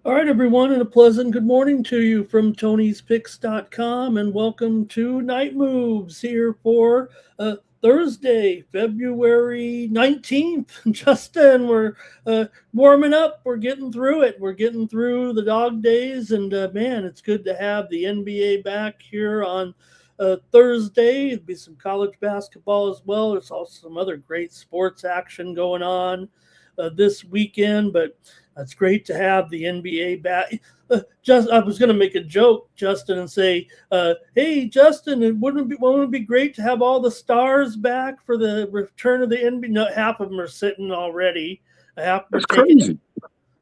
All right, everyone, and a pleasant good morning to you from Tony'sPicks.com, and welcome to Night Moves here for Thursday, February 19th. Justin, we're warming up. We're getting through it. We're getting through the dog days, and man, it's good to have the NBA back here on Thursday. There'll be some college basketball as well. There's also some other great sports action going on this weekend, but it's great to have the NBA back. Just I was going to make a joke, Justin, and say, "Hey, Justin, wouldn't it be great to have all the stars back for the return of the NBA?" No, half of them are sitting already. Half of them are That's taking. crazy.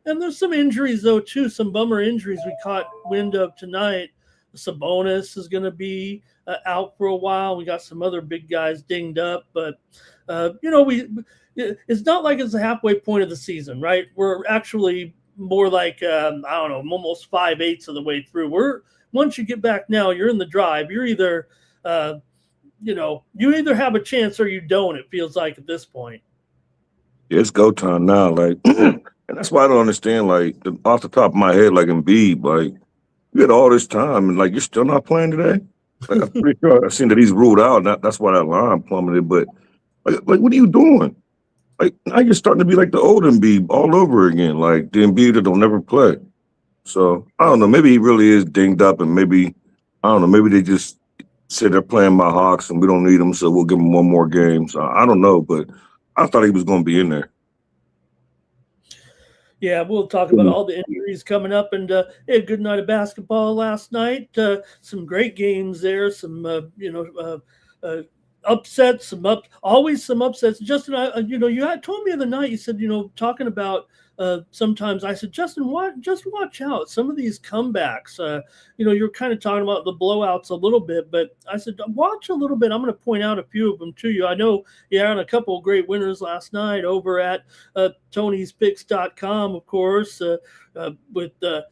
And there's some injuries though too. Some bummer injuries we caught wind of tonight. Sabonis is going to be out for a while. We got some other big guys dinged up, but we it's not like it's the halfway point of the season, right? We're actually more like I don't know, almost 5/8 of the way through. We're once you get back now, you're in the drive. You're either uh, you either have a chance or you don't. It feels like at this point. Yeah, it's go time now. Like, and that's why I don't understand. Like, off the top of my head, like Embiid, like you had all this time, and like you're still not playing today. Like, I'm pretty sure I've seen that he's ruled out. And that's why that line plummeted. But like, what are you doing? Like, now you're starting to be like the old Embiid all over again. Like the Embiid that don't never play. So I don't know. Maybe he really is dinged up, and maybe I don't know. Maybe they just said they're playing my Hawks, and we don't need him, so we'll give him one more game. So I don't know, but I thought he was going to be in there. Yeah, we'll talk about all the injuries coming up, and a good night of basketball last night. Some great games there. Some upsets. Always some upsets. Justin, you had told me the other night. You said talking about. Sometimes I said, Justin, just watch out. Some of these comebacks, you're kind of talking about the blowouts a little bit, but I said, watch a little bit. I'm going to point out a few of them to you. I know you had a couple of great winners last night over at Tony'sPicks.com, of course, with the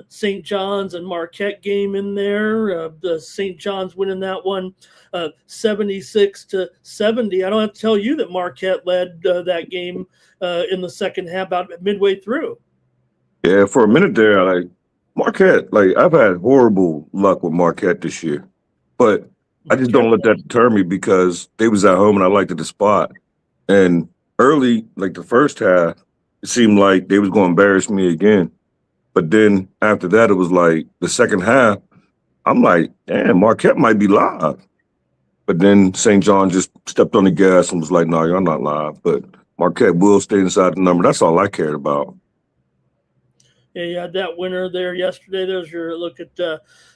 St. John's and Marquette game in there. The St. John's winning that one 76-70. I don't have to tell you that Marquette led that game in the second half, about midway through. Yeah, for a minute there, like Marquette, like I've had horrible luck with Marquette this year, but I just don't let that deter me because they was at home and I liked the spot. And early, like the first half, it seemed like they was going to embarrass me again. But then after that, it was like the second half. I'm like, damn, Marquette might be live. But then St. John just stepped on the gas and was like, no, you're not live. But Marquette will stay inside the number. That's all I cared about. Yeah, you had that winner there yesterday. There's your look at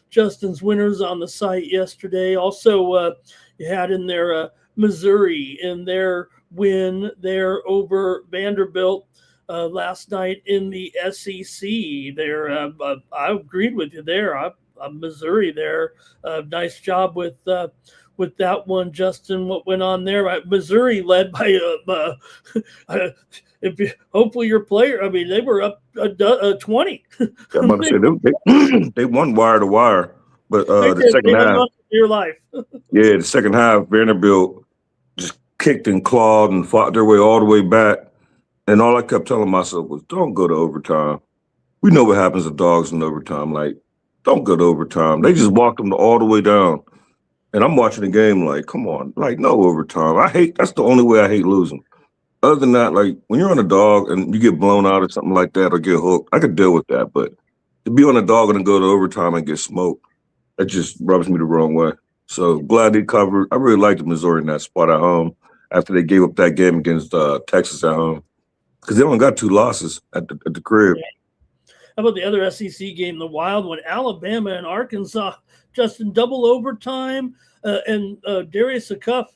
Justin's winners on the site yesterday. Also, you had in there Missouri in their win there over Vanderbilt last night in the SEC. There, I agreed with you there. Missouri there. Nice job with that one, Justin. What went on there? Missouri led by if you, hopefully your player. I mean, they were up 20. Yeah, I'm about to say they won wire to wire, but They the did. They second hung half, on for dear life. yeah, the second half, Vanderbilt just kicked and clawed and fought their way all the way back. And all I kept telling myself was, "Don't go to overtime. We know what happens to dogs in overtime. Like, don't go to overtime." They just walked them all the way down. And I'm watching the game like, come on, like no overtime. That's the only way I hate losing. Other than that, like when you're on a dog and you get blown out or something like that or get hooked, I could deal with that. But to be on a dog and then go to overtime and get smoked, that just rubs me the wrong way. So glad they covered. I really liked the Missouri in that spot at home after they gave up that game against Texas at home because they only got two losses at the crib. How about the other SEC game, the wild one, Alabama and Arkansas, Justin, double overtime, and Darius Acuff,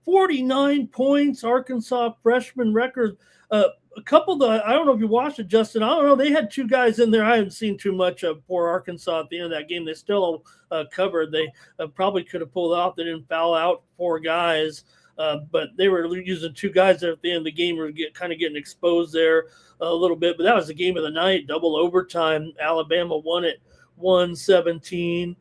49 points, Arkansas freshman record. A couple of I don't know if you watched it, Justin. I don't know. They had two guys in there. I haven't seen too much of poor Arkansas at the end of that game. They still covered. They probably could have pulled out. They didn't foul out four guys. But they were using two guys there at the end of the game were kind of getting exposed there a little bit. But that was the game of the night, double overtime. Alabama won it 117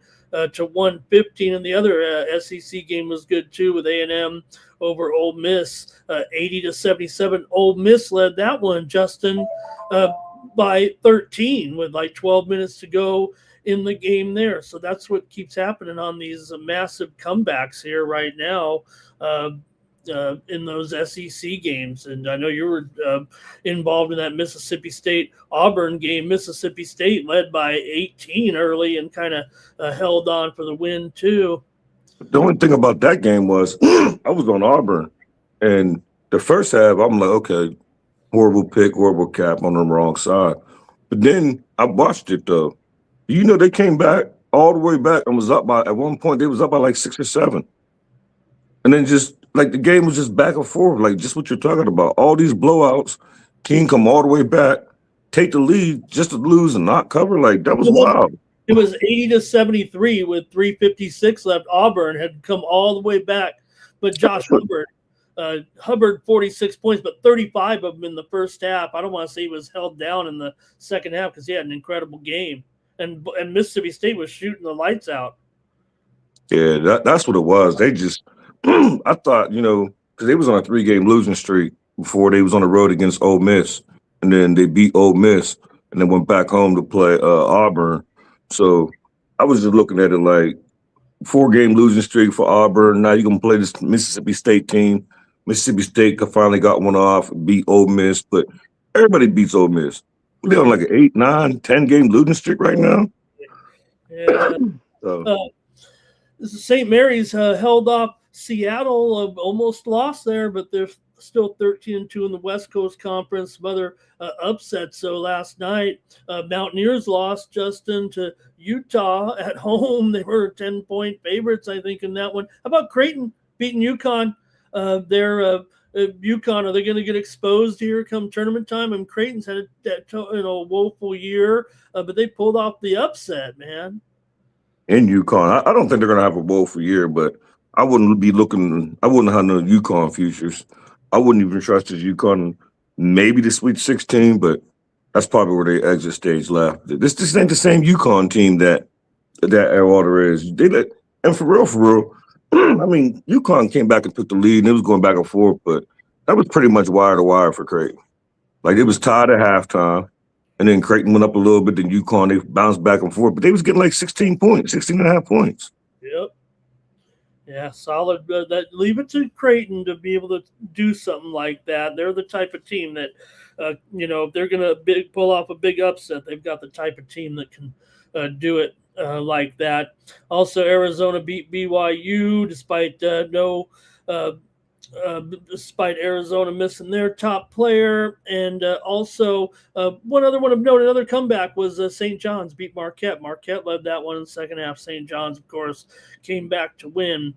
to 115, and the other SEC game was good too with A&M over Ole Miss, 80-77. Ole Miss led that one. Justin, uh, by 13 with like 12 minutes to go in the game there. So that's what keeps happening on these massive comebacks here right now. In those SEC games. And I know you were involved in that Mississippi State Auburn game. Mississippi State led by 18 early and kind of held on for the win too. The only thing about that game was I was on Auburn, and the first half I'm like, okay, horrible pick, horrible cap on the wrong side. But then I watched it though. They came back all the way back and was up by, at one point they was up by like 6 or 7. And then just like the game was just back and forth, like just what you're talking about. All these blowouts, team come all the way back, take the lead just to lose and not cover. Like that was wild. It was 80-73 with 3:56 left. Auburn had come all the way back, but Josh Hubbard 46 points, but 35 of them in the first half. I don't want to say he was held down in the second half because he had an incredible game, and Mississippi State was shooting the lights out. Yeah, that's what it was. They just. I thought, because they was on a 3-game losing streak before they was on the road against Ole Miss, and then they beat Ole Miss, and then went back home to play Auburn. So I was just looking at it like 4-game losing streak for Auburn. Now you're gonna play this Mississippi State team. Mississippi State finally got one off, beat Ole Miss, but everybody beats Ole Miss. They're on like an 8, 9, 10-game losing streak right now. Yeah. St. Mary's held off Seattle, almost lost there, but they're still 13-2 in the West Coast Conference. Some other upsets. So last night, Mountaineers lost, Justin, to Utah at home. They were 10-point favorites, I think, in that one. How about Creighton beating UConn? UConn, are they going to get exposed here come tournament time? And Creighton's had a woeful year, but they pulled off the upset, man. In UConn, I don't think they're going to have a woeful year, but I wouldn't have no UConn futures. I wouldn't even trust his UConn, maybe the Sweet 16, but that's probably where they exit stage left. This ain't the same UConn team that Air is. And for real, I mean, UConn came back and took the lead, and it was going back and forth, but that was pretty much wire to wire for Creighton. Like, it was tied at halftime, and then Creighton went up a little bit, then UConn, they bounced back and forth, but they was getting like 16 and a half points. Yep. Yeah, solid. Leave it to Creighton to be able to do something like that. They're the type of team that, if they're going to pull off a big upset, they've got the type of team that can do it like that. Also, Arizona beat BYU despite despite Arizona missing their top player. And also, one other one of note, another comeback was St. John's beat Marquette. Marquette led that one in the second half. St. John's, of course, came back to win.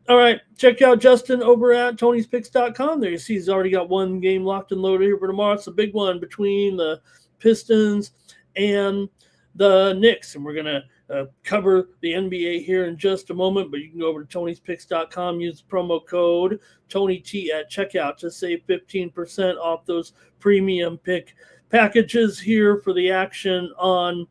All right, check out Justin over at Tony'sPicks.com. There you see he's already got one game locked and loaded here for tomorrow. It's a big one between the Pistons and the Knicks, and we're going to cover the NBA here in just a moment, but you can go over to Tony'sPicks.com, use the promo code TonyT at checkout to save 15% off those premium pick packages here for the action on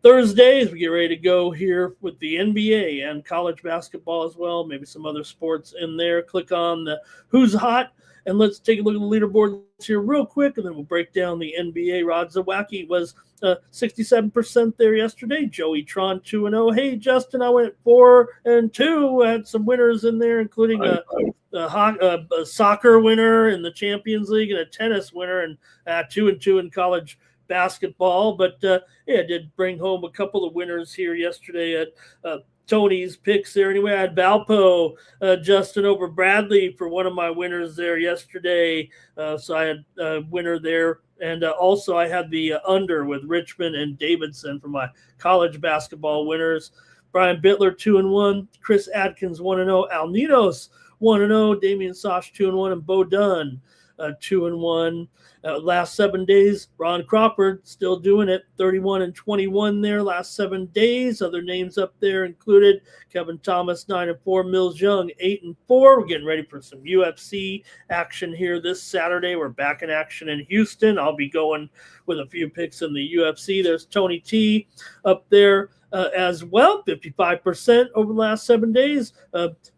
Thursday as we get ready to go here with the NBA and college basketball as well, maybe some other sports in there. Click on the Who's Hot, and let's take a look at the leaderboards here real quick, and then we'll break down the NBA. Rod Zawacki was 67% there yesterday. Joey Tron 2-0. Hey, Justin, I went 4-2. I had some winners in there, including a soccer winner in the Champions League and a tennis winner, and 2-2 in college basketball. But I did bring home a couple of winners here yesterday at Tony's picks there. Anyway, I had Valpo, Justin, over Bradley for one of my winners there yesterday. So I had a winner there. And also I had the under with Richmond and Davidson for my college basketball winners. Brian Bittler, 2-1. Chris Adkins, 1-0. Al Ninos, 1-0. Damian Sosh, 2-1. And Bo Dunn, 2-1. Last 7 days, Ron Crawford still doing it, 31-21 there last 7 days. Other names up there included Kevin Thomas, 9-4, Mills Young, 8-4. We're getting ready for some UFC action here this Saturday. We're back in action in Houston. I'll be going with a few picks in the UFC. There's Tony T up there as well, 55% over the last 7 days.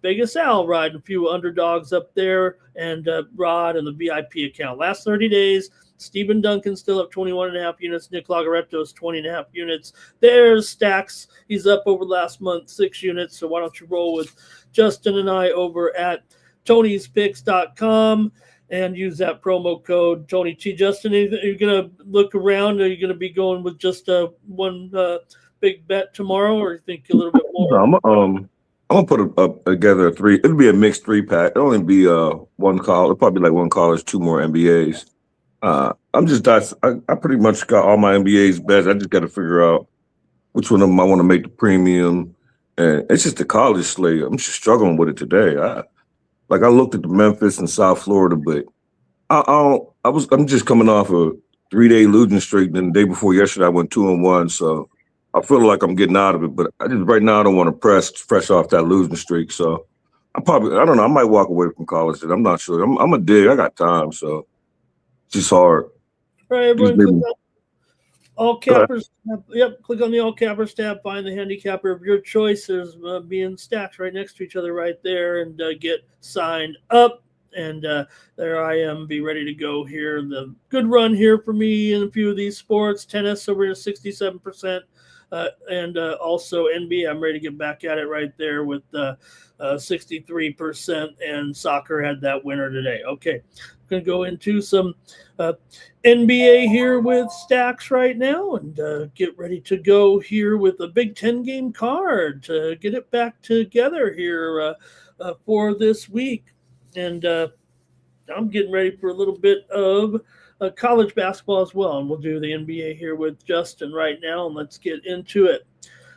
Vegas Al riding a few underdogs up there, and Rod and the VIP account. Last 30 days, Stephen Duncan still up 21.5 units. Nick Lagaretto's 20.5 units. There's Stacks. He's up over last month 6 units. So why don't you roll with Justin and I over at Tony'sPicks.com and use that promo code Tony T. Justin, are you going to look around? Are you going to be going with just one big bet tomorrow, or you think a little bit more? No, I'm gonna put together a 3. It'll be a mixed 3-pack. It'll only be one college. It'll probably be like one college, 2 more NBAs. I pretty much got all my NBAs bets. I just got to figure out which one of them I want to make the premium. And it's just the college slate. I'm just struggling with it today. I looked at the Memphis and South Florida, but I'm just coming off a 3-day losing streak. Then the day before yesterday, I went 2-1. So I feel like I'm getting out of it, but right now I don't want to press fresh off that losing streak. So I don't know. I might walk away from college. I'm not sure. I'm a dig. I got time, so it's just hard. All right, everyone, click on all cappers. Yep, click on the all cappers tab. Find the handicapper of your choice. There's being stacked right next to each other right there, and get signed up. And there I am, be ready to go here. The good run here for me in a few of these sports. Tennis over to 67%. And also NBA, I'm ready to get back at it right there with 63%, and soccer had that winner today. Okay, I'm going to go into some NBA here with stacks right now, and get ready to go here with a Big Ten game card to get it back together here for this week. And I'm getting ready for a little bit of college basketball as well, and we'll do the NBA here with Justin right now, and let's get into it.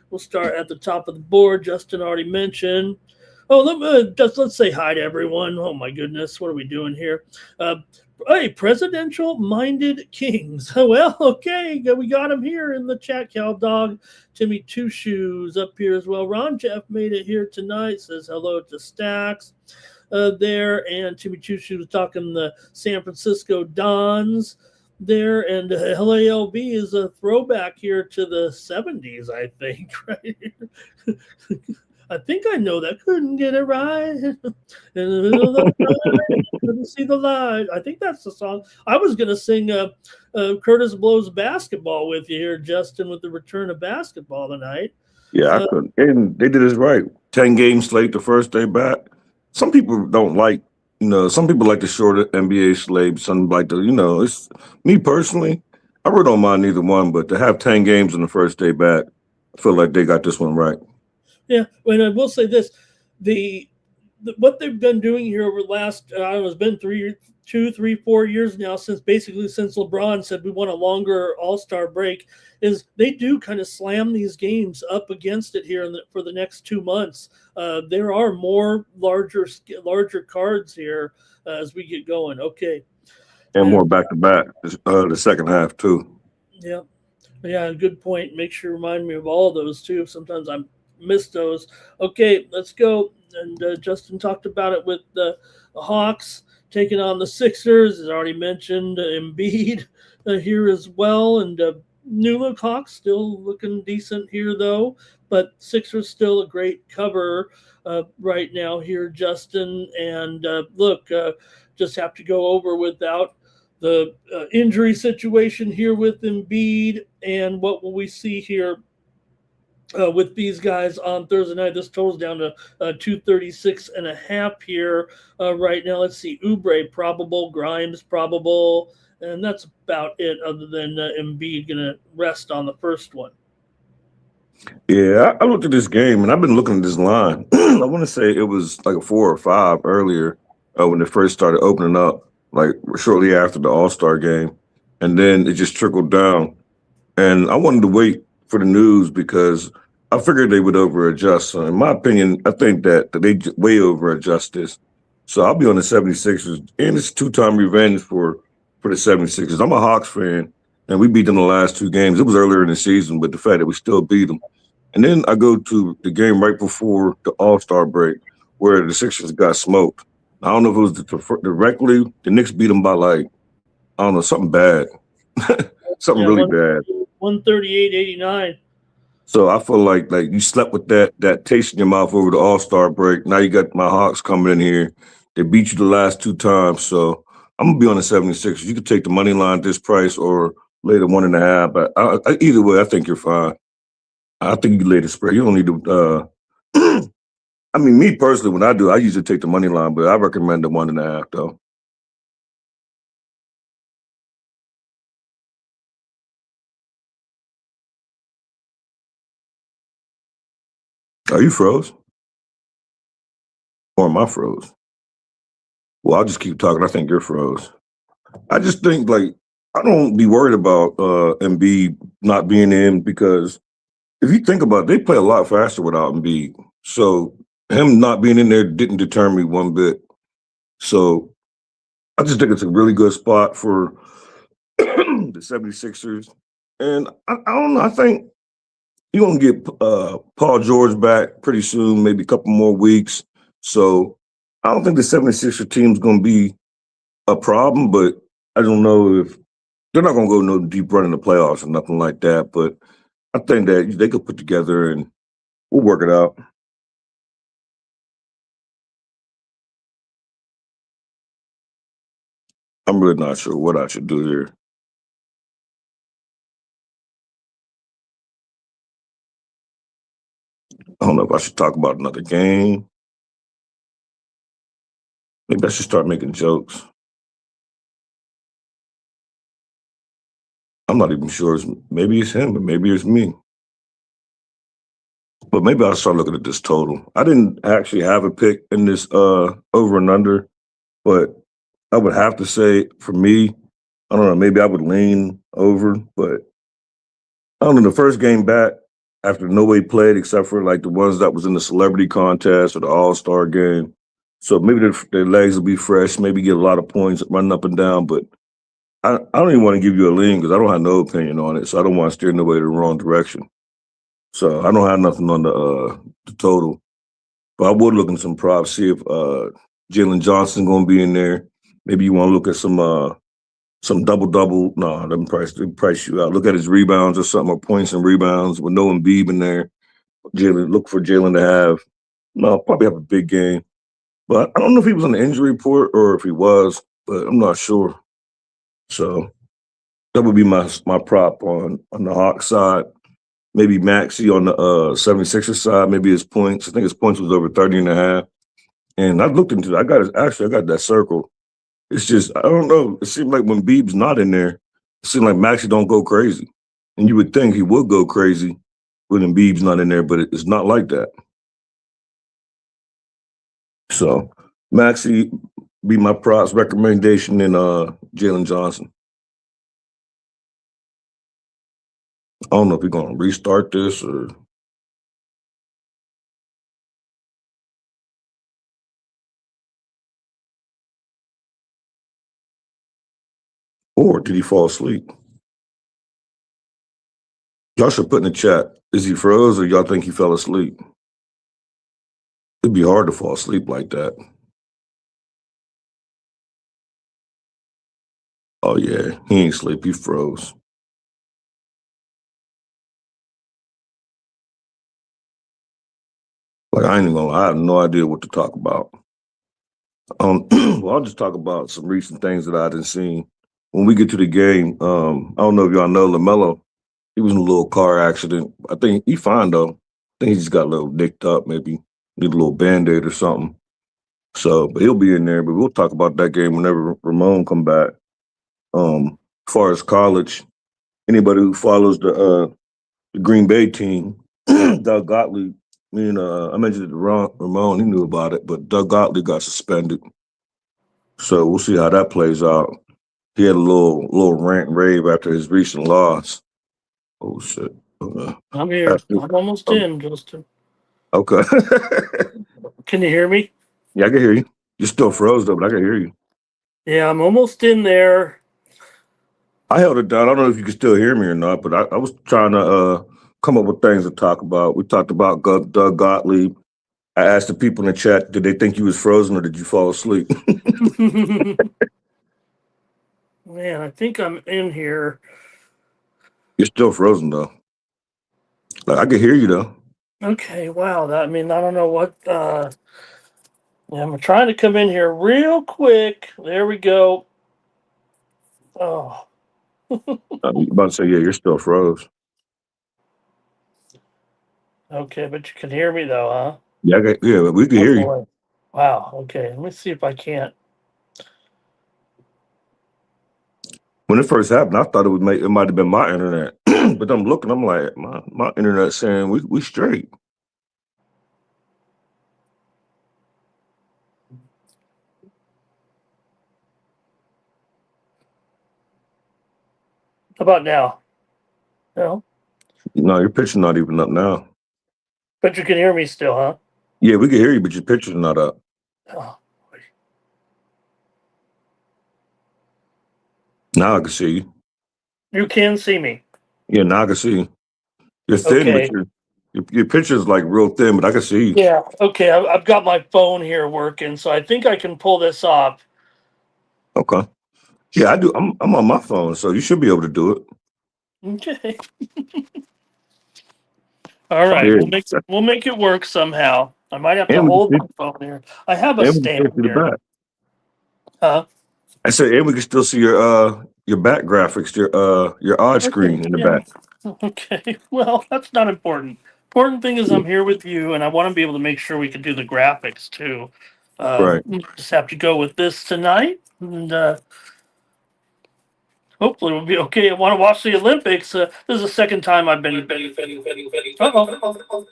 We'll start at the top of the board. Justin already mentioned. Let's say hi to everyone. Oh my goodness, what are we doing here? Hey, presidential-minded kings. Well, okay, we got him here in the chat. Cal Dog, Timmy Two Shoes up here as well. Ron Jeff made it here tonight. Says hello to Stacks. There, and Timmy Chushu was talking the San Francisco Dons there, and LALB is a throwback here to the 70s, I think, right here. I think I know that. Couldn't get it right. In the middle of the night, couldn't see the light. I think that's the song. I was going to sing Curtis Blow's Basketball with you here, Justin, with the return of basketball tonight. Yeah, I could. And they did this right. 10-game slate the first day back. Some people don't like, some people like the shorter NBA slate. Some like it's me personally. I really don't mind either one, but to have 10 games in the first day back, I feel like they got this one right. Yeah, and I will say this: what they've been doing here over the last, it's been 4 years now since LeBron said we want a longer All-Star break, is they do kind of slam these games up against it here for the next 2 months. There are more larger cards here as we get going. Okay. And more back-to-back the second half, too. Yeah, good point. Make sure you remind me of all of those, too. Sometimes I miss those. Okay, let's go. And Justin talked about it with the Hawks taking on the Sixers. As already mentioned, Embiid here as well. And New Look Hawks still looking decent here, though. But Sixers still a great cover right now here, Justin. And just have to go over without the injury situation here with Embiid. And what will we see here with these guys on Thursday night? This totals down to 236.5 here right now. Let's see. Oubre probable, Grimes probable, and that's about it other than Embiid going to rest on the first one. Yeah, I looked at this game, and I've been looking at this line. I want to say it was like a 4 or 5 earlier when it first started opening up, like shortly after the All-Star game, and then it just trickled down. And I wanted to wait for the news because I figured they would over-adjust. So in my opinion, I think that they way over-adjust this. So I'll be on the 76ers, and it's 2-time revenge for the 76ers. I'm a Hawks fan, and we beat them the last 2 games. It was earlier in the season, but the fact that we still beat them. And then I go to the game right before the All-Star break where the Sixers got smoked. I don't know if it was directly. The Knicks beat them by something bad. Something really bad. 138-89. So I feel like you slept with that taste in your mouth over the All-Star break. Now you got my Hawks coming in here. They beat you the last 2 times. So I'm gonna be on the 76ers. You could take the money line at this price or lay the 1.5. But either way, I think you're fine. I think you can lay the spread. You don't need to. I mean, me personally, when I do, I usually take the money line, but I recommend the 1.5 though. Are you froze? Or am I froze? Well, I'll just keep talking. I think you're froze. I just think like I don't be worried about Embiid not being in because if you think about it, they play a lot faster without Embiid. So him not being in there didn't deter me one bit. So I just think it's a really good spot for the 76ers. And I don't know. I think you're going to get Paul George back pretty soon, maybe a couple more weeks. So I don't think the 76er team's going to be a problem, but I don't know if they're not going to go no deep run in the playoffs or nothing like that. But I think that they could put together and we'll work it out. I'm really not sure what I should do here. I don't know if I should talk about another game. Maybe I should start making jokes. I'm not even sure. Maybe it's him, but maybe it's me. But maybe I'll start looking at this total. I didn't actually have a pick in this over and under, but I would have to say for me, I don't know, maybe I would lean over, but I don't know, the first game back after nobody played except for like the ones that was in the celebrity contest or the all-star game. So maybe their legs will be fresh, maybe get a lot of points running up and down, but I don't even want to give you a lean because I don't have no opinion on it. So I don't want to steer nobody the wrong direction. So I don't have nothing on the total. But I would look in some props, see if Jalen Johnson's gonna be in there. Maybe you want to look at some double. No, them price you out. Look at his rebounds or something, or points and rebounds with no Embiid in there. Look for Jalen to have. No, probably have a big game. But I don't know if he was on the injury report or if he was, but I'm not sure. So that would be my prop on the Hawks side. Maybe Maxey on the 76ers side, maybe his points. I think his points was over 30.5. And I looked into it. I got that circle. It's just, I don't know. It seemed like when Beeb's not in there, it seemed like Maxey don't go crazy. And you would think he would go crazy when Embiid's not in there, but it's not like that. So Maxey be my props recommendation in Jalen Johnson. I don't know if we're gonna restart this or did he fall asleep? Y'all should put in the chat. Is he froze or y'all think he fell asleep? It'd be hard to fall asleep like that. Oh yeah, he ain't sleep. He froze. Like I ain't even gonna lie, I have no idea what to talk about. Well, I'll just talk about some recent things that I didn't see. When we get to the game, I don't know if y'all know LaMelo. He was in a little car accident. I think he fine though. I think he just got a little nicked up, maybe need a little band-aid or something. So, but he'll be in there. But we'll talk about that game whenever Ramon come back. As far as college, anybody who follows the Green Bay team, Doug Gottlieb. I mentioned it to Ramon. He knew about it, but Doug Gottlieb got suspended. So we'll see how that plays out. He had a little rant and rave after his recent loss. Oh shit! I'm here. I'm almost in, Justin. Okay. Can you hear me? Yeah, I can hear you. You're still froze though, but I can hear you. Yeah, I'm almost in there. I held it down. I don't know if you can still hear me or not, but I was trying to come up with things to talk about. We talked about Doug Gottlieb. I asked the people in the chat, did they think you was frozen or did you fall asleep? Man, I think I'm in here. You're still frozen though. Like, I can hear you though. Okay, wow. I don't know what. I'm trying to come in here real quick. There we go. Oh, I'm about to say, yeah, you're still froze. okay, but you can hear me though, huh? Yeah, we can Oh hear you. boy. Wow. Okay, let me see if I can't. When it first happened, I thought it might have been my internet, but I'm looking, I'm like, my internet saying we straight. How about now? No, No, your picture's not even up now. but you can hear me still, huh? Yeah, we can hear you, but your picture's not up. Oh, Now I can see you. you can see me. Yeah, now I can see you. You're thin, but Okay. your picture's like real thin, but I can see you. Yeah. Okay. I've got my phone here working, so I think I can pull this off. Okay. Yeah, I do. I'm on my phone, so you should be able to do it. Okay. All right. Yeah. We'll make it work somehow. I might have to And we can hold see, my phone here. I have a and we can still stand see the here. back. Huh? I said, and we can still see your back graphics, your odd Okay. screen in the Yeah. back. Okay. Well, that's not important. Important thing is I'm here with you, and I want to be able to make sure we can do the graphics too. Right. Just have to go with this tonight, and hopefully we'll be okay. I want to watch the Olympics. This is the second time I've been. Uh-oh.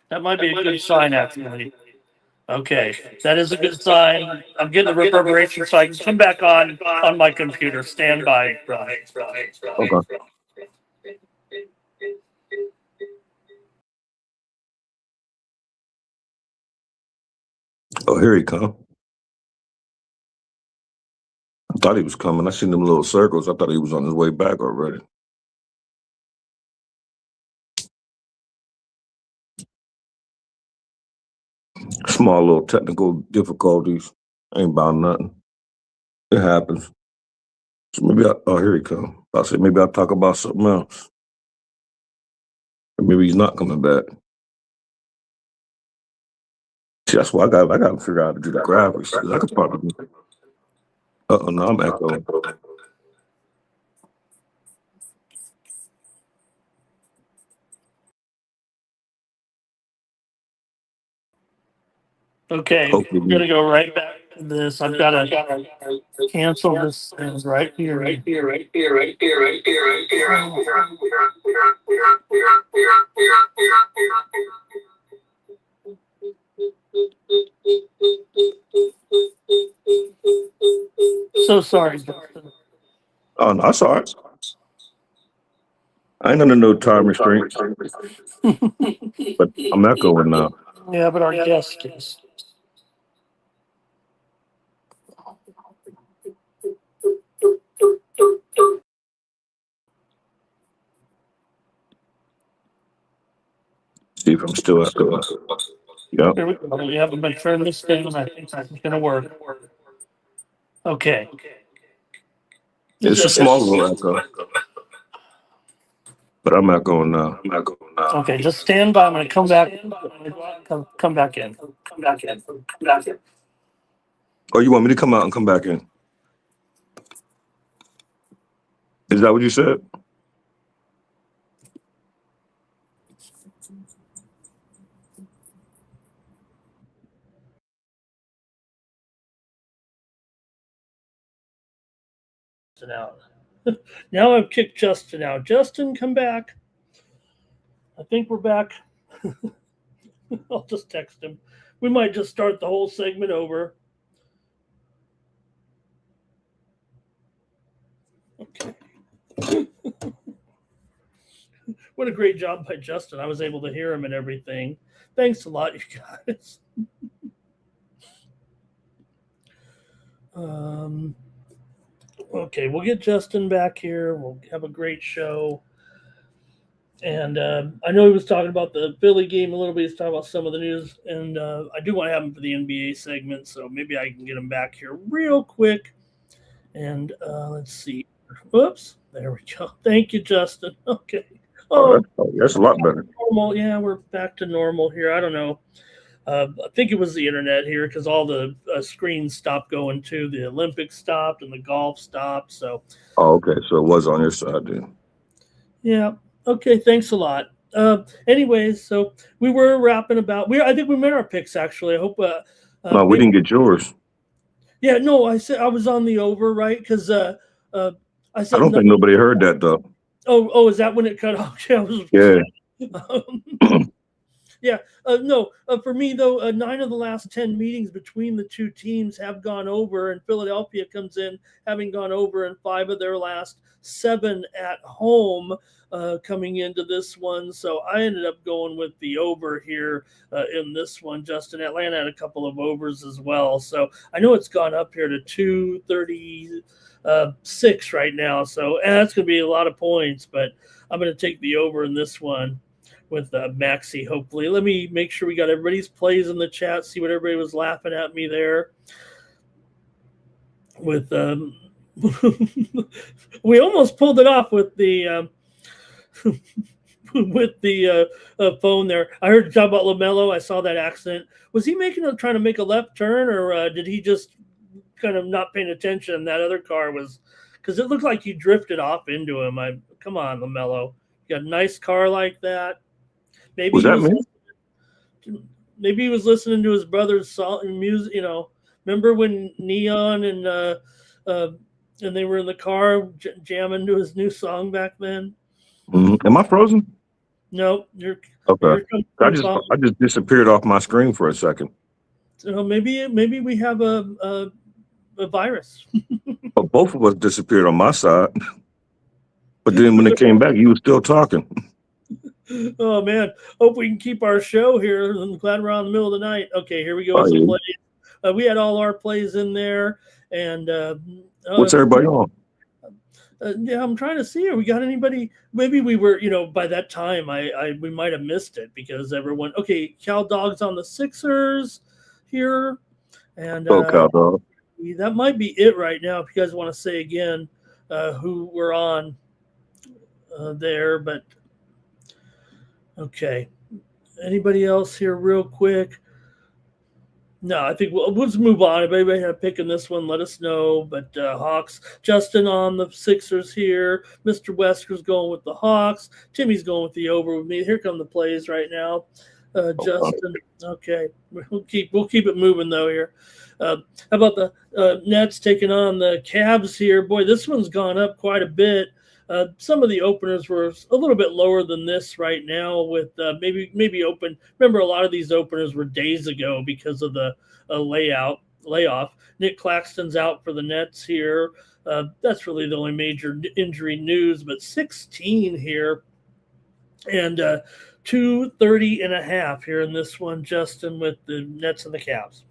That might be a good sign, actually. Okay, that is a good sign. I'm getting the reverberation, so I can come back on my computer. Stand by. Okay. Oh, here he come. I thought he was coming. I seen them little circles. I thought he was on his way back already. Small little technical difficulties. Ain't about nothing. It happens. So oh, here he come. I said maybe I'll talk about something else. Or maybe he's not coming back. See, that's why I got to figure out how to do the graphics. 'Cause I could probably. No, I'm echoing. Okay, Hopefully, I'm gonna go right back to this. I've got to cancel this thing right here. So sorry, Justin. Oh no, that's all right. I ain't under no time restraints, but I'm echoing now. Yeah, but our guest is. See if I'm still echoing. Yep. Here we go. We have to turn this thing. I think that's gonna work. Okay. It's a small little echo, but I'm echoing now. Okay, just stand by. I'm gonna come back. Come back in. Oh, you want me to come out and come back in? Is that what you said? Out. Now I've kicked Justin out. Justin, come back. I think we're back. I'll just text him. We might just start the whole segment over. Okay. What a great job by Justin. I was able to hear him and everything. Thanks a lot, you guys. Okay, we'll get Justin back here. We'll have a great show. And I know he was talking about the Philly game a little bit. He's talking about some of the news. And I do want to have him for the NBA segment. So maybe I can get him back here real quick. And let's see. Whoops. There we go. Thank you, Justin. Okay. Oh, that's a lot better. Normal. Yeah, we're back to normal here. I don't know. I think it was the internet here because all the screens stopped going to the Olympics stopped and the golf stopped. So Oh, okay. So it was on your side then. yeah, okay, thanks a lot. Anyways, so we were wrapping about. I think we made our picks actually. I hope. No, we Maybe. didn't get yours. Yeah, no, I said I was on the over, right? Because uh, I I said don't no. think nobody heard that though. Oh, is that when it cut off? Yeah, I was. Yeah. Um, yeah, no. For me though, 9 of the last 10 meetings between the two teams have gone over, and Philadelphia comes in having gone over in 5 of their last 7 at home. Coming into this one, so I ended up going with the over here in this one. Justin, Atlanta had a couple of overs as well, so I know it's gone up here to 236 right now. So that's going to be a lot of points, but I'm going to take the over in this one with Maxi, hopefully. Let me make sure we got everybody's plays in the chat, see what everybody was laughing at me there. With we almost pulled it off with the with the phone there. I heard you talk about LaMelo. I saw that accident. Was he trying to make a left turn, or did he just kind of not paying attention? That other car was, because it looked like he drifted off into him. Come on, LaMelo. You got a nice car like that. Maybe he was listening to his brother's song music. Remember when Neon and they were in the car jamming to his new song back then? Mm-hmm. Am I frozen? No, you're okay. I just disappeared off my screen for a second. So maybe we have a virus. But both of us disappeared on my side. But then when it came back, you were still talking. Oh man, hope we can keep our show here. I'm glad we're on the middle of the night. Okay, here we go. Plays. We had all our plays in there, and what's everybody on? Yeah, I'm trying to see. Are we got anybody? Maybe we were. By that time, we might have missed it because everyone. Okay, Cal Dog's on the Sixers here, and Cal Dog. That might be it right now. If you guys want to say again who we're on there, but. Okay. Anybody else here real quick? No, I think we'll just move on. If anybody had a pick in this one, let us know. But Hawks, Justin on the Sixers here. Mr. Wesker's going with the Hawks. Timmy's going with the over with me. Here come the plays right now. Justin. Okay. We'll keep it moving though here. How about the Nets taking on the Cavs here? Boy, this one's gone up quite a bit. Some of the openers were a little bit lower than this right now with maybe open. Remember, a lot of these openers were days ago because of the layoff. Nick Claxton's out for the Nets here. That's really the only major injury news, but 16 here and 230.5 here in this one, Justin, with the Nets and the Cavs.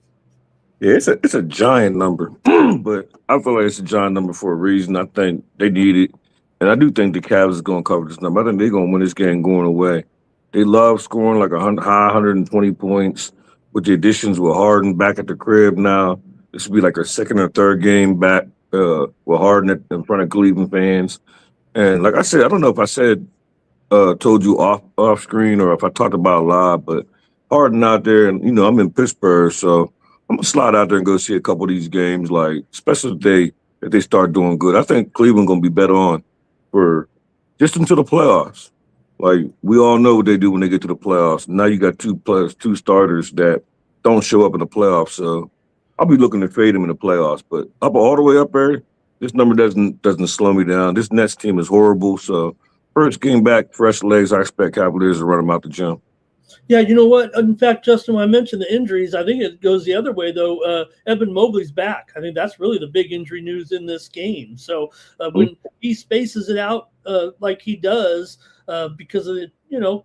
Yeah, it's a giant number, but I feel like it's a giant number for a reason. I think they need it. And I do think the Cavs is going to cover this number. I think they're going to win this game going away. They love scoring like high 120 points with the additions with Harden back at the crib now. This will be like a second or third game back with Harden in front of Cleveland fans. And like I said, I don't know if I told you off screen or if I talked about it live, but Harden out there, and I'm in Pittsburgh, so I'm gonna slide out there and go see a couple of these games, like especially if they start doing good. I think Cleveland gonna be better on for just until the playoffs. Like we all know what they do when they get to the playoffs. Now you got two starters that don't show up in the playoffs. So I'll be looking to fade them in the playoffs. But up all the way up there, this number doesn't slow me down. This Nets team is horrible. So first game back, fresh legs. I expect Cavaliers to run them out the gym. Yeah, you know what? In fact, Justin, when I mentioned the injuries, I think it goes the other way, though. Evan Mobley's back. I think that's really the big injury news in this game. So when he spaces it out like he does because of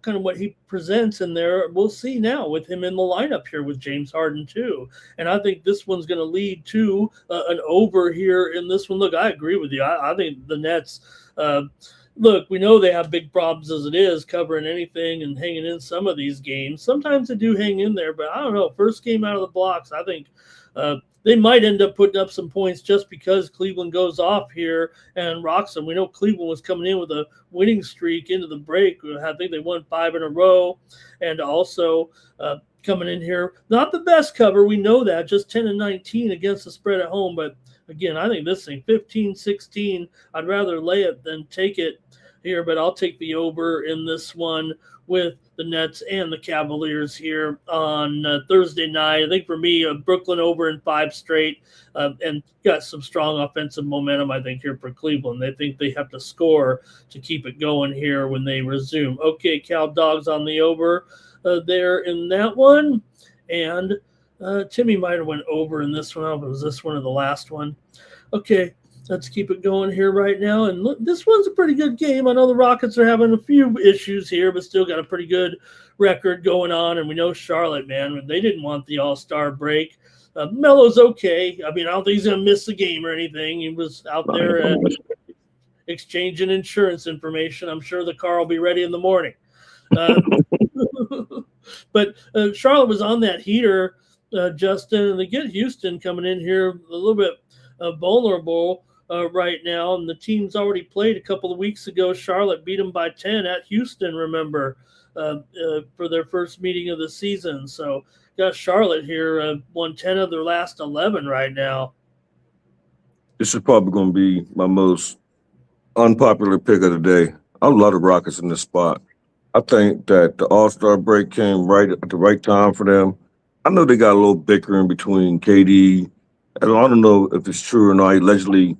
kind of what he presents in there, we'll see now with him in the lineup here with James Harden too. And I think this one's going to lead to an over here in this one. Look, I agree with you. I think the Nets look, we know they have big problems as it is covering anything and hanging in some of these games. Sometimes they do hang in there, but I don't know. First game out of the blocks, I think they might end up putting up some points just because Cleveland goes off here and rocks them. We know Cleveland was coming in with a winning streak into the break. I think they won 5 in a row. And also coming in here. Not the best cover. We know that. Just 10-19 against the spread at home. But again, I think this thing, 15-16, I'd rather lay it than take it here. But I'll take the over in this one with the Nets and the Cavaliers here on Thursday night. I think for me, Brooklyn over in 5 straight and got some strong offensive momentum, I think, here for Cleveland. They think they have to score to keep it going here when they resume. Okay, Cal Dogs on the over there in that one. And Timmy might have went over in this one. I don't know if it was this one or the last one. Okay, let's keep it going here right now. And look, this one's a pretty good game. I know the Rockets are having a few issues here, but still got a pretty good record going on. And we know Charlotte, man, they didn't want the All-Star break. Melo's okay. I mean, I don't think he's going to miss the game or anything. He was out there exchanging insurance information. I'm sure the car will be ready in the morning. But Charlotte was on that heater, Justin, and they get Houston coming in here a little bit vulnerable right now, and the team's already played a couple of weeks ago. Charlotte beat them by 10 at Houston, remember, for their first meeting of the season. So got Charlotte here, won 10 of their last 11 right now. This is probably going to be my most unpopular pick of the day. I love the Rockets in this spot. I think that the All-Star break came right at the right time for them. I know they got a little bickering between KD. I don't know if it's true or not. He allegedly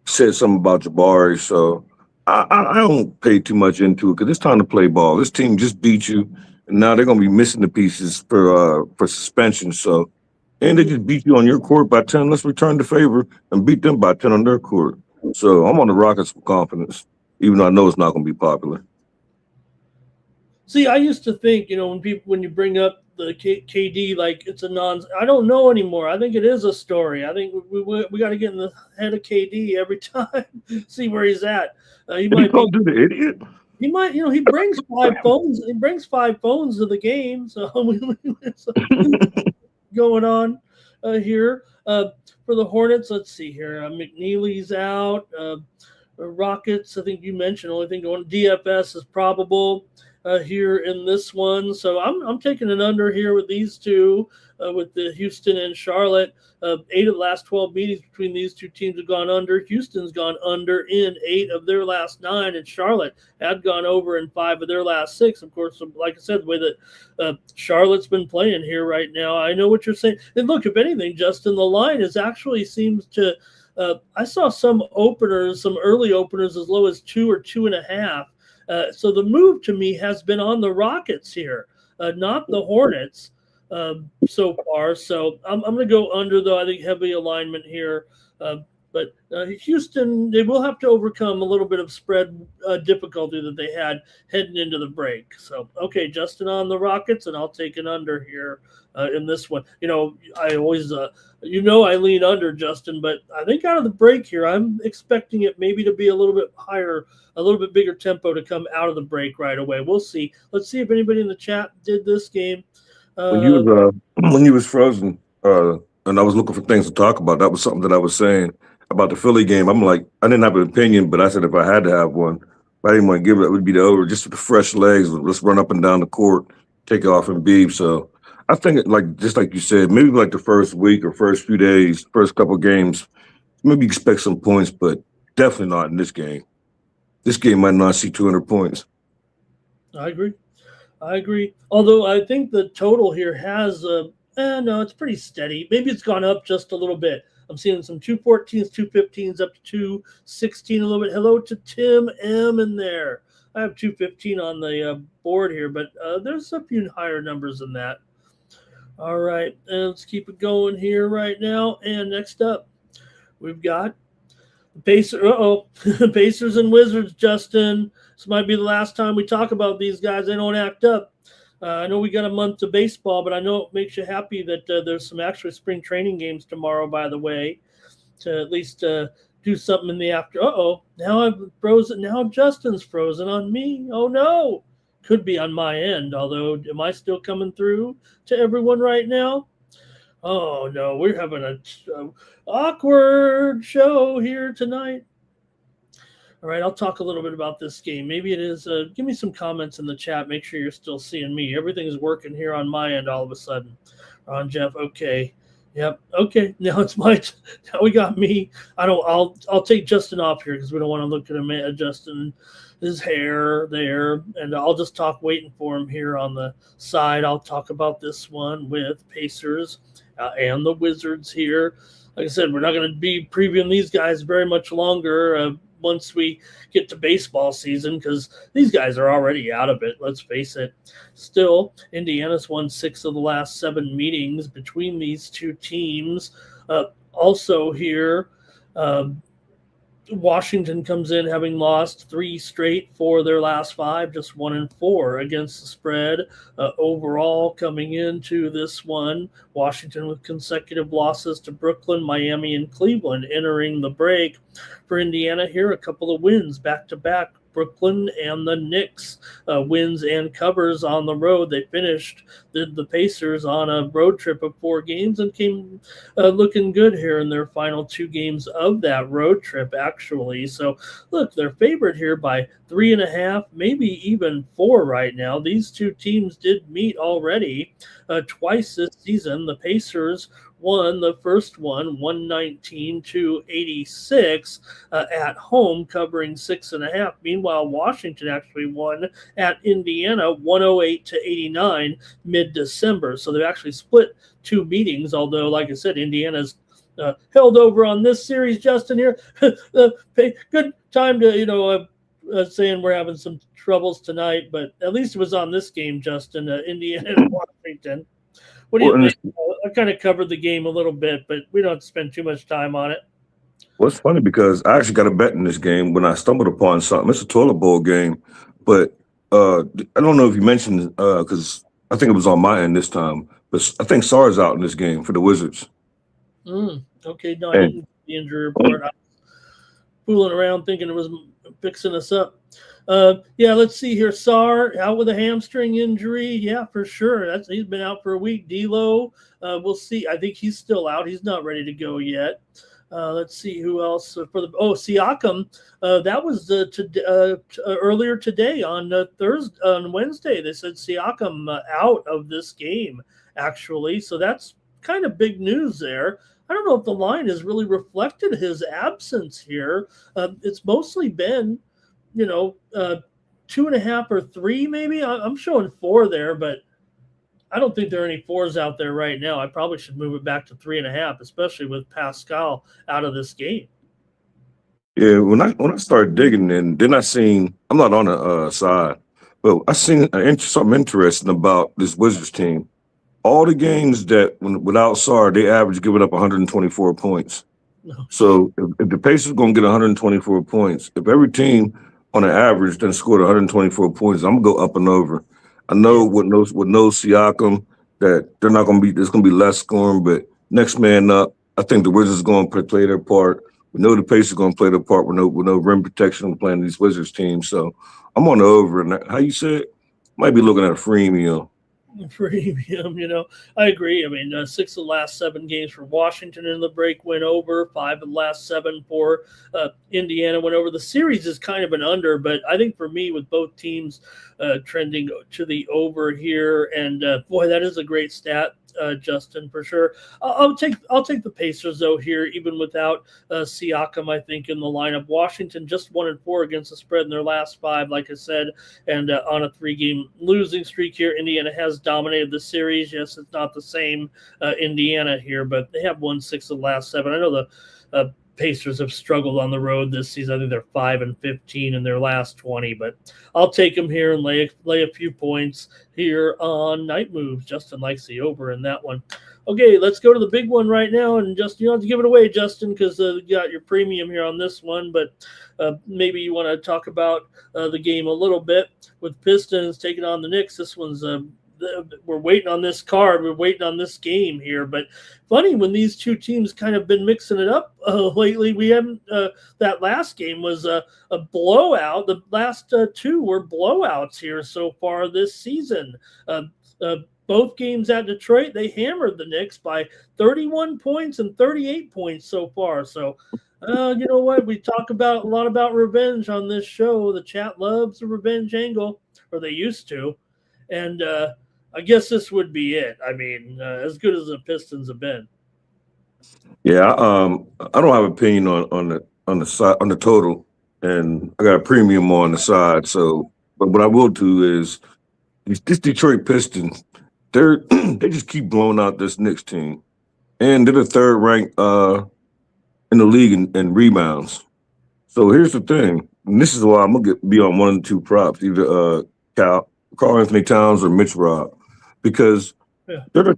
said something about Jabari, so I don't pay too much into it because it's time to play ball. This team just beat you, and now they're going to be missing the pieces for suspension. So, and they just beat you on your court by 10. Let's return the favor and beat them by 10 on their court. So I'm on the Rockets with confidence, even though I know it's not going to be popular. See, I used to think, when you bring up the KD, like it's a I don't know anymore. I think it is a story. I think we got to get in the head of KD every time, see where he's at. He might do the idiot. He might, he brings 5 phones. He brings 5 phones to the game. So going on here for the Hornets. Let's see here. McNeely's out. Rockets, I think you mentioned, only thing going. DFS is probable here in this one. So I'm taking an under here with these two, with the Houston and Charlotte. 8 of the last 12 meetings between these two teams have gone under. Houston's gone under in 8 of their last 9, and Charlotte had gone over in 5 of their last 6. Of course, like I said, the way that Charlotte's been playing here right now, I know what you're saying. And look, if anything, Justin, the line seems to I saw some early openers as low as 2 or 2.5. So the move to me has been on the Rockets here, not the Hornets so far. So I'm going to go under, though. I think heavy alignment here. But Houston, they will have to overcome a little bit of spread difficulty that they had heading into the break. So, okay, Justin on the Rockets, and I'll take an under here in this one. I always, I lean under, Justin, but I think out of the break here, I'm expecting it maybe to be a little bit higher, a little bit bigger tempo to come out of the break right away. We'll see. Let's see if anybody in the chat did this game. When you was frozen, and I was looking for things to talk about, that was something that I was saying about the Philly game. I'm like, I didn't have an opinion, but I said if I had to have one, if I didn't want to give it would be the over, just with the fresh legs. Let's run up and down the court, take it off and beef. So I think just like you said, maybe like the first week or first few days, first couple of games, maybe expect some points, but definitely not in this game. This game might not see 200 points. I agree. Although I think the total here has no, it's pretty steady. Maybe it's gone up just a little bit. I'm seeing some 214s, 215s, up to 216 a little bit. Hello to Tim M in there. I have 215 on the board here, but there's a few higher numbers than that. All right, and let's keep it going here right now. And next up, we've got the Pacers. Pacers and Wizards, Justin. This might be the last time we talk about these guys. They don't act up. I know we got a month to baseball, but I know it makes you happy that there's some actual spring training games tomorrow, by the way, to at least do something in the after. Now I'm frozen. Now Justin's frozen on me. Oh, no. Could be on my end, although am I still coming through to everyone right now? Oh, no. We're having a awkward show here tonight. All right, I'll talk a little bit about this game. Maybe it is. Give me some comments in the chat. Make sure you're still seeing me. Everything's working here on my end all of a sudden. Ron Jeff, okay. Yep. Okay. Now it's my. Now we got me. I'll take Justin off here because we don't want to look at him. Justin, his hair there, and I'll just talk waiting for him here on the side. I'll talk about this one with Pacers and the Wizards here. Like I said, we're not going to be previewing these guys very much longer once we get to baseball season because these guys are already out of it. Let's face it. Still, Indiana's won 6 of the last 7 meetings between these two teams. Also here, Washington comes in having lost 3 straight for their last 5, just 1-4 against the spread. Overall, coming into this one, Washington with consecutive losses to Brooklyn, Miami, and Cleveland entering the break. For Indiana here, a couple of wins back-to-back. Brooklyn and the Knicks wins and covers on the road. They finished the Pacers on a road trip of 4 games and came looking good here in their final 2 games of that road trip, actually. So, look, they're favored here by 3.5, maybe even 4 right now. These two teams did meet already twice this season. The Pacers won the first one 119-86 at home, covering 6.5. Meanwhile, Washington actually won at Indiana 108-89 mid-December. So they've actually split 2 meetings, although, like I said, Indiana's held over on this series. Justin here, good time to, saying we're having some troubles tonight, but at least it was on this game, Justin, Indiana and Washington. What do you think? I kind of covered the game a little bit, but we don't have to spend too much time on it. Well, it's funny because I actually got a bet in this game when I stumbled upon something. It's a toilet bowl game, but I don't know if you mentioned because I think it was on my end this time, but I think Sarr's out in this game for the Wizards. Okay, no, I didn't get the injury report. I was fooling around thinking it was fixing us up. Let's see here. Sarr out with a hamstring injury. Yeah, for sure. He's been out for a week. D'Lo, we'll see. I think he's still out. He's not ready to go yet. Let's see who else Siakam. That was earlier today on Wednesday. They said Siakam out of this game actually. So that's kind of big news there. I don't know if the line has really reflected his absence here. It's mostly been 2.5 or 3 maybe. I'm showing 4 there, but I don't think there are any 4s out there right now. I probably should move it back to 3.5, especially with Pascal out of this game. Yeah, when I started digging in, then I seen, I'm not on the side, but I seen something interesting about this Wizards team. All the games that without Sarr, they average giving up 124 points. So if the Pacers going to get 124 points, if every team on an average then scored 124 points, I'm going to go up and over. I know with no Siakam that they're not going to be, there's going to be less scoring, but next man up, I think the Wizards going to play their part. We know the Pacers going to play their part with no rim protection playing these Wizards teams. So I'm on the over. And how you said, might be looking at a freemium. I agree. I mean, 6 of the last 7 games for Washington in the break went over. 5 of the last 7 for Indiana went over. The series is kind of an under, but I think for me, with both teams trending to the over here, and boy, that is a great stat, Justin, for sure. I'll take the Pacers though here, even without Siakam. I think in the lineup, Washington just 1-4 against the spread in their last 5, like I said, and on a 3-game losing streak here. Indiana has dominated the series. Yes, it's not the same Indiana here, but they have won 6 of the last 7. I know the Pacers have struggled on the road this season. I think they're 5-15 in their last 20, but I'll take them here and lay a few points here on Night Moves. Justin likes the over in that one. Okay, let's go to the big one right now, and Justin, you don't have to give it away, Justin, because you got your premium here on this one, but maybe you want to talk about the game a little bit with Pistons taking on the Knicks. This one's we're waiting on this card. We're waiting on this game here. But funny, when these two teams kind of been mixing it up lately, we haven't. That last game was a blowout. The last 2 were blowouts here so far this season. Both games at Detroit, they hammered the Knicks by 31 points and 38 points so far. So You know what? We talk about a lot about revenge on this show. The chat loves the revenge angle, or they used to, and I guess this would be it. I mean, as good as the Pistons have been. Yeah, I don't have an opinion on the side on the total, and I got a premium on the side. So, but what I will do is this Detroit Pistons, they're they just keep blowing out this Knicks team, and they're the third ranked in the league in rebounds. So here's the thing, and this is why I'm gonna be on one of the two props, either Carl Anthony Towns or Mitch Rob, because Yeah. they're the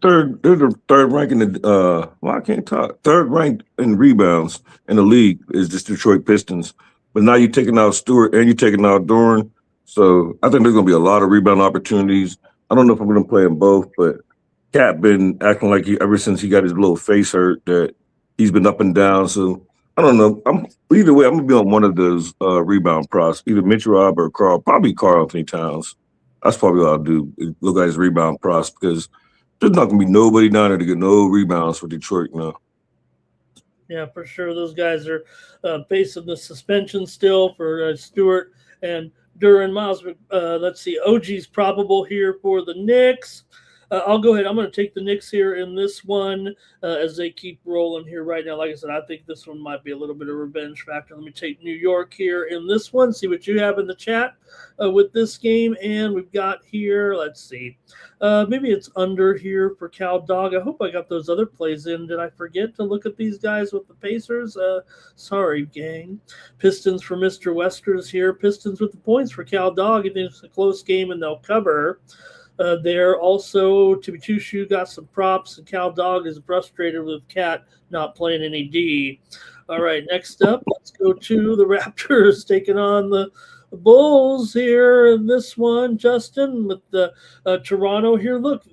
third rank in the well, I can't talk. Third ranked in rebounds in the league is this Detroit Pistons. But now you're taking out Stewart and you're taking out Doran. So I think there's gonna be a lot of rebound opportunities. I don't know if I'm gonna play them both, but Cat been acting like he ever since he got his little face hurt that he's been up and down. So I don't know. I'm either way, I'm gonna be on one of those rebound props, either Mitch Rob or probably Carl Anthony Towns. That's probably what I'll do. Look at his rebound props because there's not gonna be nobody down there to get no rebounds for Detroit now. Yeah, for sure. Those guys are facing the suspension still for Stewart and Duran Miles. Let's see. OG's probable here for the Knicks. I'll go ahead. I'm going to take the Knicks here in this one as they keep rolling here right now. Like I said, I think this one might be a little bit of revenge factor. Let me take New York here in this one. See what you have in the chat with this game. And we've got here, let's see. Maybe it's under here for Cal Dog. I hope I got those other plays in. Did I forget to look at these guys with the Pacers? Sorry, gang. Pistons for Mr. Westers here. Pistons with the points for Cal Dog. I think it's a close game and they'll cover. There also, Tibitushu got some props, and Cal Dog is frustrated with Cat not playing any D. All right, next up, let's go to the Raptors taking on the Bulls here in this one. Justin with the Toronto here. Look,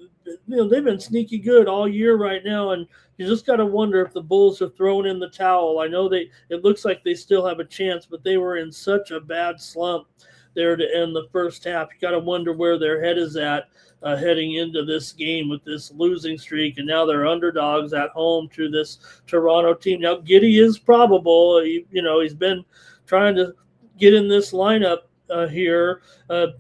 they've been sneaky good all year right now, and you just got to wonder if the Bulls are throwing in the towel. I know it looks like they still have a chance, but they were in such a bad slump there to end the first half. You got to wonder where their head is at heading into this game with this losing streak, and now they're underdogs at home to this Toronto team. Now Giddey is probable. He's been trying to get in this lineup here.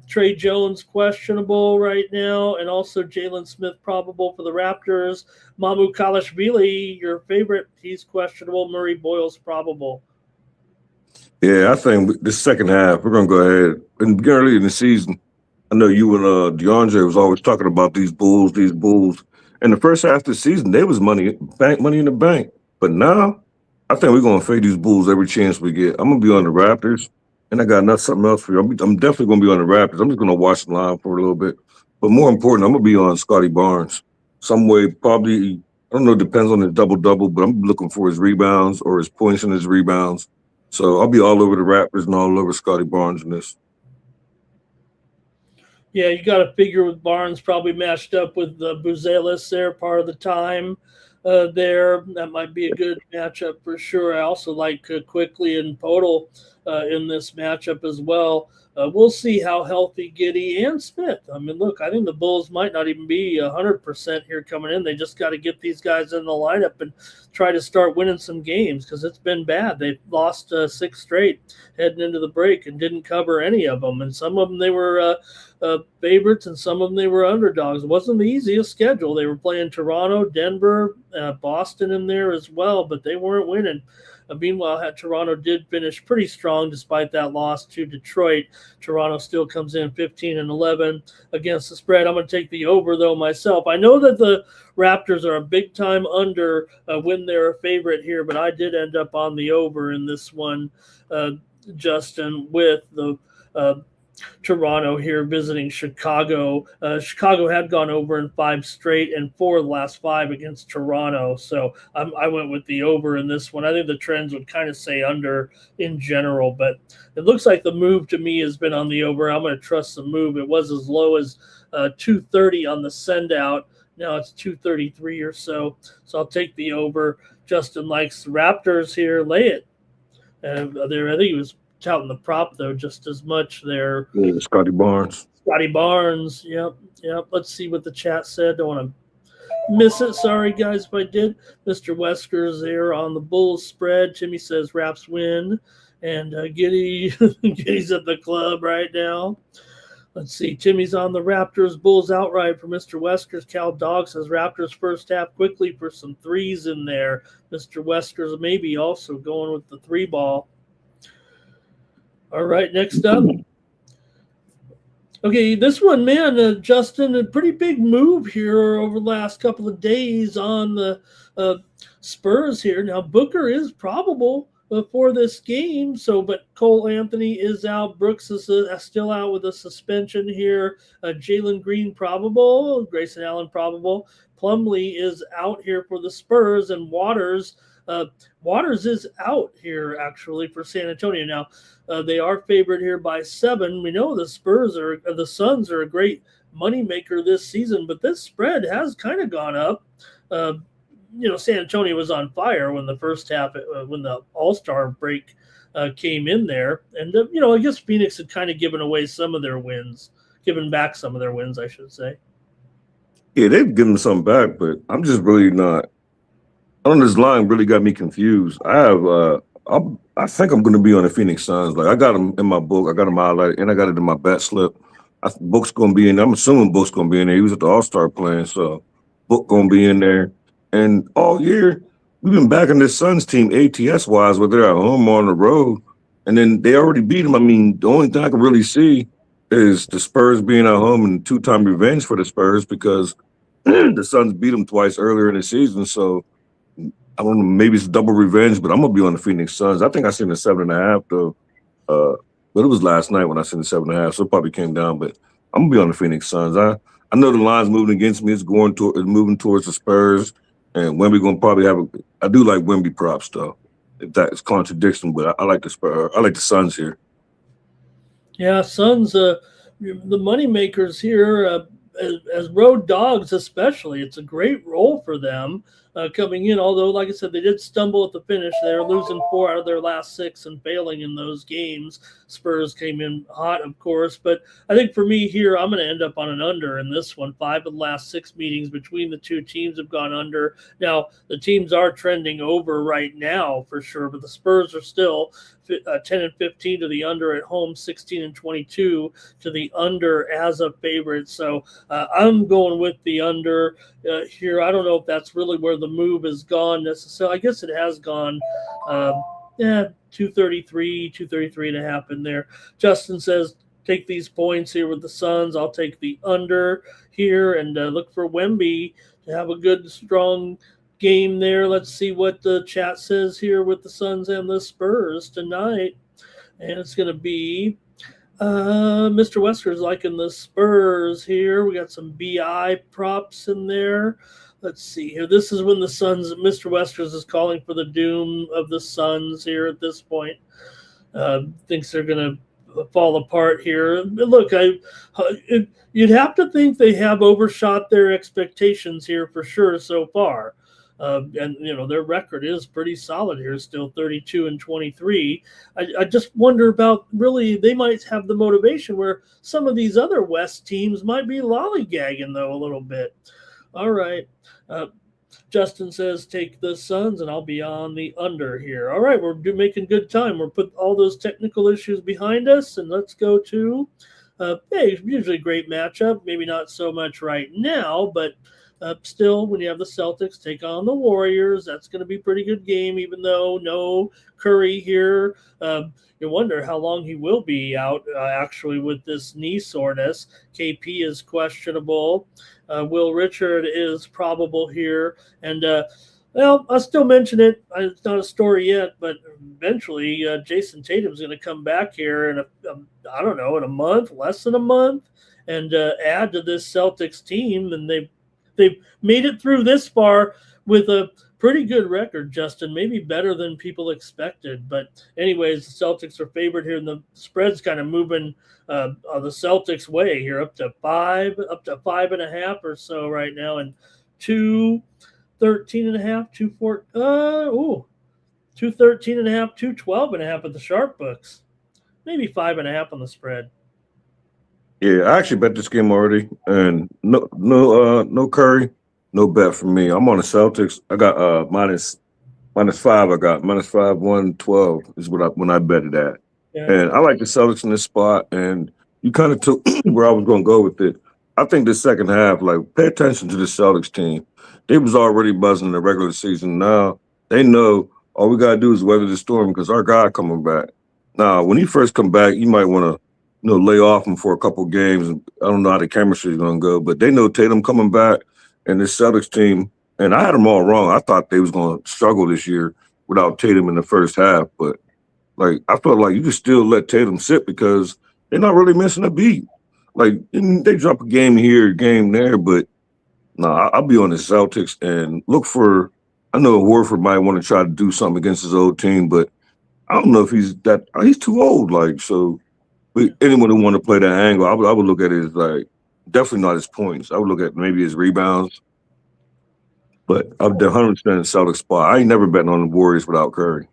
Trey Jones questionable right now, and also Jalen Smith probable for the Raptors. Mamu Kalashvili, your favorite, he's questionable. Murray Boyle's probable. Yeah, I think this second half we're gonna go ahead and early in the season. I know you and DeAndre was always talking about these Bulls. And the first half of the season, they was money in the bank. But now, I think we're gonna fade these Bulls every chance we get. I'm gonna be on the Raptors, and I got something else for you. I'm definitely gonna be on the Raptors. I'm just gonna watch the line for a little bit. But more important, I'm gonna be on Scotty Barnes. Some way, probably. I don't know. It depends on his double, but I'm looking for his rebounds or his points and his rebounds. So I'll be all over the Raptors and all over Scotty Barnes in this. Yeah, you got to figure with Barnes probably matched up with Buzelis there part of the time there. That might be a good matchup for sure. I also like Quickly and Podol in this matchup as well. We'll see how healthy Giddey and Smith. I mean, look, I think the Bulls might not even be 100% here coming in. They just got to get these guys in the lineup and try to start winning some games because it's been bad. They've lost 6 straight heading into the break and didn't cover any of them. And some of them they were favorites and some of them they were underdogs. It wasn't the easiest schedule. They were playing Toronto, Denver, Boston in there as well, but they weren't winning. Meanwhile, Toronto did finish pretty strong despite that loss to Detroit. Toronto still comes in 15-11 against the spread. I'm going to take the over, though, myself. I know that the Raptors are a big-time under when they're a favorite here, but I did end up on the over in this one, Justin, with the Toronto here visiting Chicago. Chicago had gone over in 5 straight and 4 of the last 5 against Toronto. So I went with the over in this one. I think the trends would kind of say under in general, but it looks like the move to me has been on the over. I'm going to trust the move. It was as low as 230 on the send out. Now it's 233 or so. So I'll take the over. Justin likes the Raptors here. Lay it. I think he was touting the prop though just as much there. Yeah, Scotty Barnes. Yep. Let's see what the chat said. Don't want to miss it. Sorry, guys, if I did. Mr. Wesker's there on the Bulls spread. Timmy says Raps win. And Giddy, Giddy's at the club right now. Let's see. Timmy's on the Raptors. Bulls outright for Mr. Weskers. Cal Dog says Raptors first half quickly for some threes in there. Mr. Weskers maybe also going with the 3-ball. All right, next up. Okay, this one, man, Justin, a pretty big move here over the last couple of days on the Spurs here. Now, Booker is probable for this game, but Cole Anthony is out. Brooks is still out with a suspension here. Jalen Green probable. Grayson Allen probable. Plumlee is out here for the Spurs, and Waters is out here actually for San Antonio. Now they are favored here by 7. We know the Suns are a great moneymaker this season, but this spread has kind of gone up. San Antonio was on fire when the first half, when the All-Star break came in there, and I guess Phoenix had kind of given back some of their wins, I should say. Yeah, they've given some back, but I'm just really not. On this line really got me confused. I think I'm going to be on the Phoenix Suns. Like I got them in my book. I got them highlighted, and I got it in my bet slip. Book's going to be in there. I'm assuming Book's going to be in there. He was at the All-Star playing, so Book going to be in there. And all year, we've been backing this Suns team ATS-wise, whether they're at home or on the road. And then they already beat them. I mean, the only thing I can really see is the Spurs being at home and 2-time revenge for the Spurs because the Suns beat them twice earlier in the season. So, I don't know, maybe it's double revenge, but I'm going to be on the Phoenix Suns. I think I seen the 7.5, though. But it was last night when I seen the 7.5, so it probably came down. But I'm going to be on the Phoenix Suns. I know the line's moving against me. It's moving towards the Spurs. And Wemby going to probably I do like Wemby props, though. If that is contradiction, but I like the Spurs. I like the Suns here. Yeah, Suns, the money makers here, as road dogs especially, it's a great role for them coming in. Although, like I said, they did stumble at the finish. They're losing 4 out of their last 6 and failing in those games. Spurs came in hot, of course. But I think for me here, I'm going to end up on an under in this one. 5 of the last 6 meetings between the two teams have gone under. Now, the teams are trending over right now for sure, but the Spurs are still 10-15 to the under at home, 16-22 to the under as a favorite. So I'm going with the under here. I don't know if that's really where the move has gone necessarily. I guess it has gone 233 and a half in there. Justin says take these points here with the Suns. I'll take the under here and look for Wemby to have a good, strong game there. Let's see what the chat says here with the Suns and the Spurs tonight. And it's going to be Mr. Wesker's liking the Spurs here. We got some BI props in there. Let's see here. This is when the Suns, Mr. Weskers is calling for the doom of the Suns here at this point. Thinks they're going to fall apart here. Look, you'd have to think they have overshot their expectations here for sure so far. And their record is pretty solid here, still 32-23. I just wonder about really they might have the motivation where some of these other West teams might be lollygagging though a little bit. All right, Justin says take the Suns, and I'll be on the under here. All right, we're making good time. We're put all those technical issues behind us, and let's go to usually a great matchup. Maybe not so much right now, but. Still, when you have the Celtics take on the Warriors, that's going to be a pretty good game, even though no Curry here. You wonder how long he will be out, actually, with this knee soreness. KP is questionable. Will Richard is probable here. And, I'll still mention it. It's not a story yet, but eventually Jason Tatum's going to come back here in in a month, less than a month, and add to this Celtics team. And they've made it through this far with a pretty good record, Justin, maybe better than people expected. But anyways, the Celtics are favored here, and the spread's kind of moving the Celtics way here up to 5.5 or so right now, and 213.5, 212.5, 212.5 at the sharp books, maybe 5.5 on the spread. Yeah, I actually bet this game already, and no Curry, no bet for me. I'm on the Celtics. I got minus 5. I got -5, 112 is what when I betted at. Yeah. And I like the Celtics in this spot. And you kind of took where I was going to go with it. I think the second half, like, pay attention to the Celtics team. They was already buzzing in the regular season. Now they know all we gotta do is weather the storm because our guy coming back. Now, when he first come back, you might want to, lay off him for a couple games. I don't know how the chemistry is gonna go, but they know Tatum coming back and this Celtics team. And I had them all wrong. I thought they was gonna struggle this year without Tatum in the first half, but like I felt like you could still let Tatum sit because they're not really missing a beat. Like they drop a game here, a game there, but no, I'll be on the Celtics and look for. I know Horford might want to try to do something against his old team, but I don't know if he's too old. Like so, anyone who want to play that angle, I would look at it as like definitely not his points. I would look at maybe his rebounds, but I'm the 100% Celtics spot. I ain't never betting on the Warriors without Curry.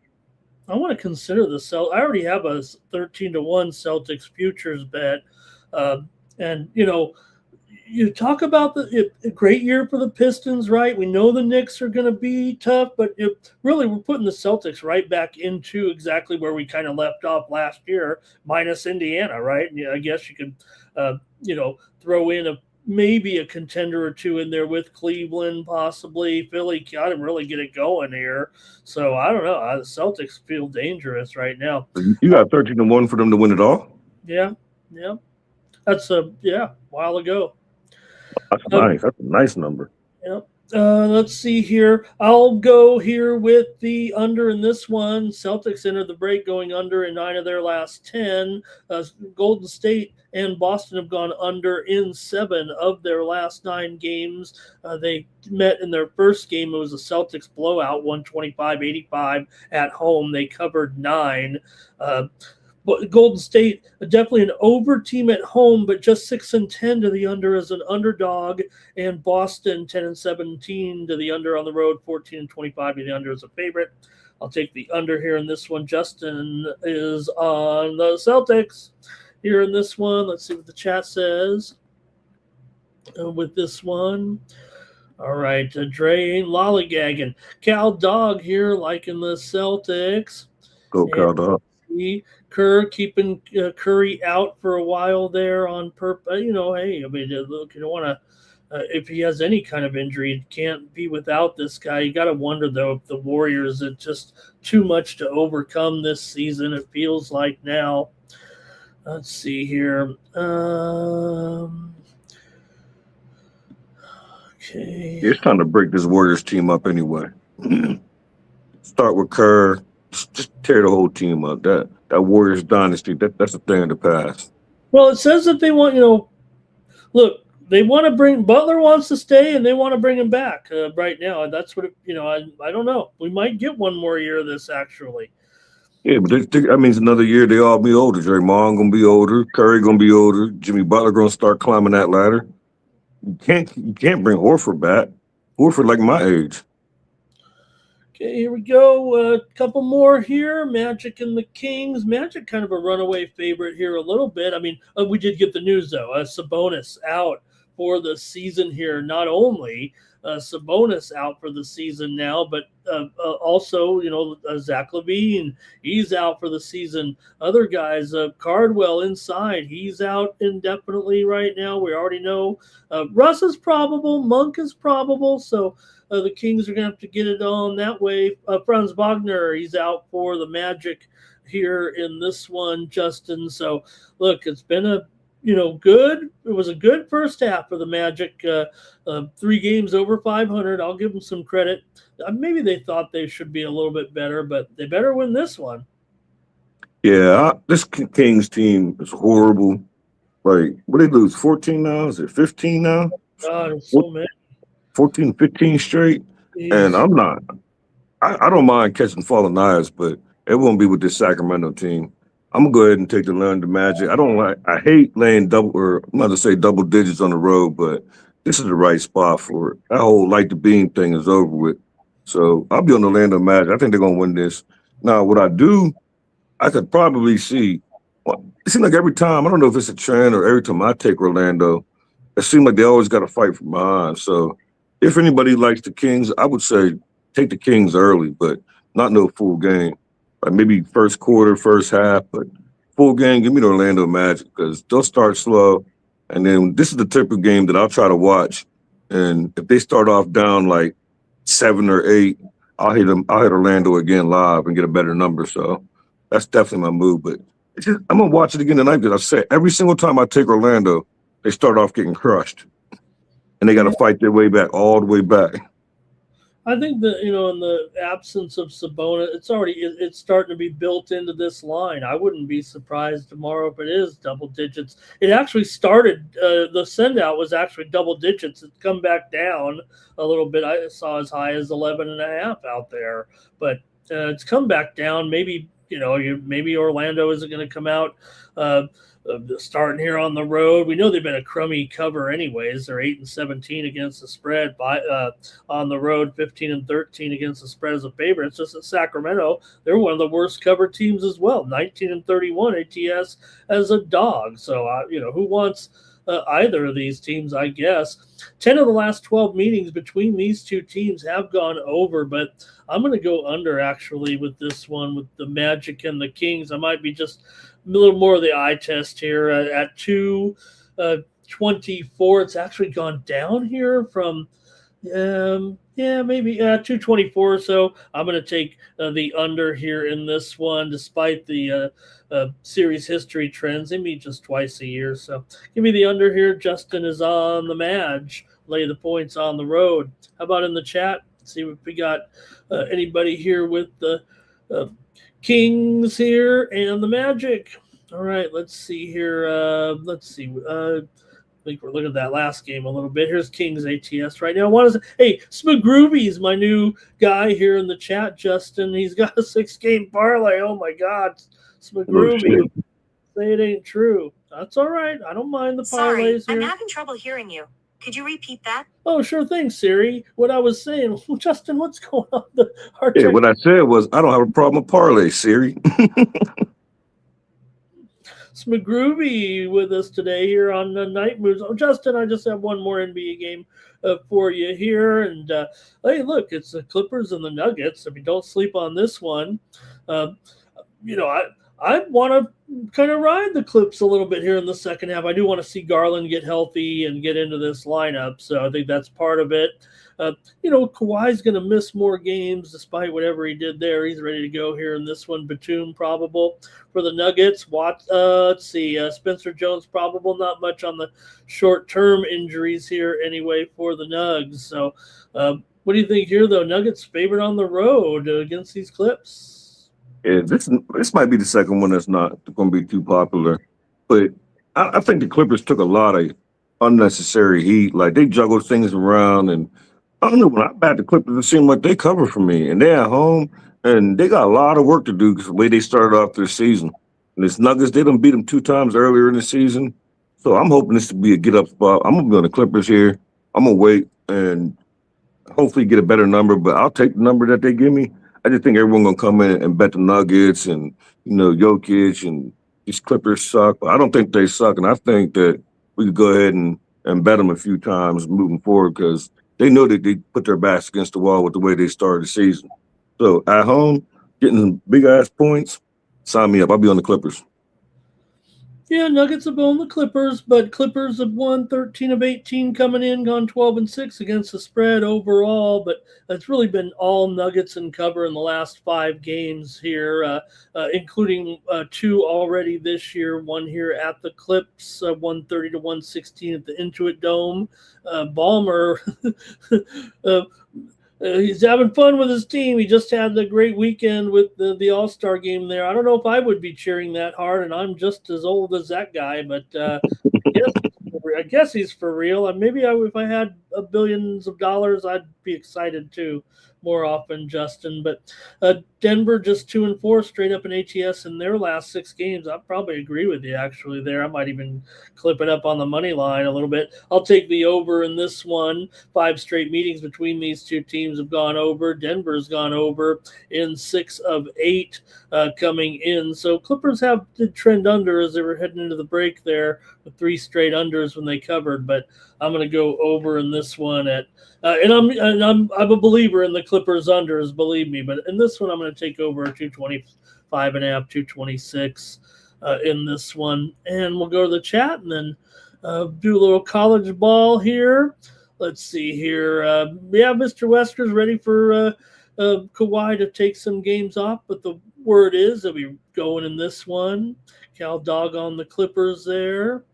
I want to consider the I already have a 13-1 Celtics futures bet, and you talk about a great year for the Pistons, right? We know the Knicks are going to be tough, but really we're putting the Celtics right back into exactly where we kind of left off last year, minus Indiana, right? And I guess you could, throw in maybe a contender or two in there with Cleveland, possibly. Philly got to really get it going here. So I don't know. The Celtics feel dangerous right now. You got 13-1 for them to win it all? Yeah. That's a while ago. That's nice. That's a nice number. Yep. Let's see here. I'll go here with the under in this one. Celtics entered the break going under in 9 of their last 10. Golden State and Boston have gone under in 7 of their last 9 games. They met in their first game. It was a Celtics blowout, 125-85 at home. They covered 9. But Golden State, definitely an over team at home, but just 6-10 to the under as an underdog, and Boston 10-17 to the under on the road, 14-25 to the under as a favorite. I'll take the under here in this one. Justin is on the Celtics here in this one. Let's see what the chat says with this one. All right, Dre ain't lollygagging. Cal Dog here liking the Celtics. Go Cal Dog. Kerr keeping Curry out for a while there on purpose. Hey, I mean, look, you don't want to. If he has any kind of injury, can't be without this guy. You got to wonder though if the Warriors are just too much to overcome this season. It feels like now. Let's see here. Okay. It's time to break this Warriors team up anyway. Start with Kerr. Just tear the whole team up. That Warriors dynasty, that's a thing of the past. Well, it says that they want, look, they want to bring Butler wants to stay and they want to bring him back right now. That's what I don't know. We might get one more year of this actually. Yeah, but that means another year they all be older. Draymond gonna be older, Curry gonna be older, Jimmy Butler gonna start climbing that ladder. You can't bring Horford back. Horford like my age. Okay, here we go. A couple more here. Magic and the Kings. Magic kind of a runaway favorite here a little bit. I mean, we did get the news, though. Sabonis out for the season here. Not only Sabonis out for the season now, but also, Zach LaVine, he's out for the season. Other guys, Cardwell inside, he's out indefinitely right now. We already know Russ is probable, Monk is probable, so the Kings are going to have to get it on that way. Franz Wagner, he's out for the Magic here in this one, Justin. So, look, it's been a good. It was a good first half for the Magic. 3 games over 500. I'll give them some credit. Maybe they thought they should be a little bit better, but they better win this one. Yeah, this Kings team is horrible. Like, what did they lose? 14 now? Is it 15 now? God, it's so many. 14, 15 straight. Jeez. And I'm not. I don't mind catching falling knives, but it won't be with this Sacramento team. I'm gonna go ahead and take the London Magic. I hate laying I'm not to say double digits on the road, but this is the right spot for it. That whole light the beam thing is over with. So I'll be on the Orlando Magic. I think they're gonna win this. Now, what I could probably see. It seems like every time, I don't know if it's a trend or every time I take Orlando, it seems like they always got to fight from behind. So if anybody likes the Kings, I would say take the Kings early, but not no full game. Like maybe first quarter, first half, but full game, give me the Orlando Magic because they'll start slow. And then this is the type of game that I'll try to watch. And if they start off down like 7 or 8, I'll hit them. I'll hit Orlando again live and get a better number. So that's definitely my move. But it's just, I'm gonna watch it again tonight because I said every single time I take Orlando, they start off getting crushed, and they got to fight their way back all the way back. I think that in the absence of Sabonis, it's starting to be built into this line. I wouldn't be surprised tomorrow if it is double digits. It actually started. The send out was actually double digits. It's come back down a little bit. I saw as high as 11.5 out there, but it's come back down. Maybe maybe Orlando isn't going to come out. Starting here on the road, we know they've been a crummy cover anyways. They're 8-17 against the spread on the road, 15-13 against the spread as a favorite. It's just that Sacramento, they're one of the worst cover teams as well, 19-31 ATS as a dog. So who wants either of these teams? I guess 10 of the last 12 meetings between these two teams have gone over, but I'm going to go under actually with this one with the Magic and the Kings. I might be just a little more of the eye test here at 224. It's actually gone down here from maybe 224. So I'm going to take the under here in this one, despite the series history trends. They meet just twice a year. So give me the under here. Justin is on the Madge. Lay the points on the road. How about in the chat? Let's see if we got anybody here with the Kings here and the Magic. All right, let's see here. I think we're looking at that last game a little bit. Here's Kings ATS right now. Hey, Smagroovy's my new guy here in the chat, Justin. He's got a 6-game parlay. Oh my God, Smagroovy. Say it ain't true. That's all right. I don't mind the parlays here. I'm having trouble hearing you. Could you repeat that? Oh, sure thing, Siri. What I was saying, Justin, what's going on? What I said was I don't have a problem with parlay, Siri. Smagroovy with us today here on the Night Moves. Oh, Justin, I just have one more NBA game for you here. And hey, look, it's the Clippers and the Nuggets. If you don't sleep on this one, I want to kind of ride the Clips a little bit here in the second half. I do want to see Garland get healthy and get into this lineup, so I think that's part of it. Kawhi's going to miss more games despite whatever he did there. He's ready to go here in this one. Batum probable for the Nuggets. Let's see. Spencer Jones probable. Not much on the short-term injuries here anyway for the Nugs. So what do you think here, though? Nuggets favored on the road against these Clips. Yeah, this might be the second one that's not going to be too popular, but I think the Clippers took a lot of unnecessary heat. Like they juggled things around, and I don't know, when I bat the Clippers, it seemed like they cover for me, and they're at home, and they got a lot of work to do because the way they started off their season. And this Nuggets, they done beat them 2 times earlier in the season, so I'm hoping this to be a get-up spot. I'm going to be on the Clippers here. I'm going to wait and hopefully get a better number, but I'll take the number that they give me. I just think everyone's going to come in and bet the Nuggets and, Jokic and these Clippers suck. But I don't think they suck, and I think that we could go ahead and bet them a few times moving forward because they know that they put their backs against the wall with the way they started the season. So at home, getting some big-ass points, sign me up. I'll be on the Clippers. Yeah, Nuggets have won the Clippers, but Clippers have won 13 of 18 coming in, gone 12-6 against the spread overall. But it's really been all Nuggets in cover in the last 5 games here, including 2 already this year. One here at the Clips, 130-116 at the Intuit Dome. Ballmer. He's having fun with his team. He just had a great weekend with the All-Star game there. I don't know if I would be cheering that hard, and I'm just as old as that guy, but I guess he's for real. And maybe if I had billions of dollars, I'd be excited too more often, Justin. But Denver just 2-4 straight up in ATS in their last 6 games. I'd probably agree with you actually there. I might even clip it up on the money line a little bit. I'll take the over in this one. 5 straight meetings between these two teams have gone over. Denver's gone over in 6 of 8 coming in. So Clippers did trend under as they were heading into the break there with 3 straight unders when they covered. But I'm going to go over in this one I'm a believer in the Clippers unders, believe me. But in this one, I'm going to take over 225 and a half, 226 in this one, and we'll go to the chat and then do a little college ball here. Let's see here. Mr. Wesker's ready for Kawhi to take some games off, but the word is that we're going in this one. Cal dog on the Clippers there.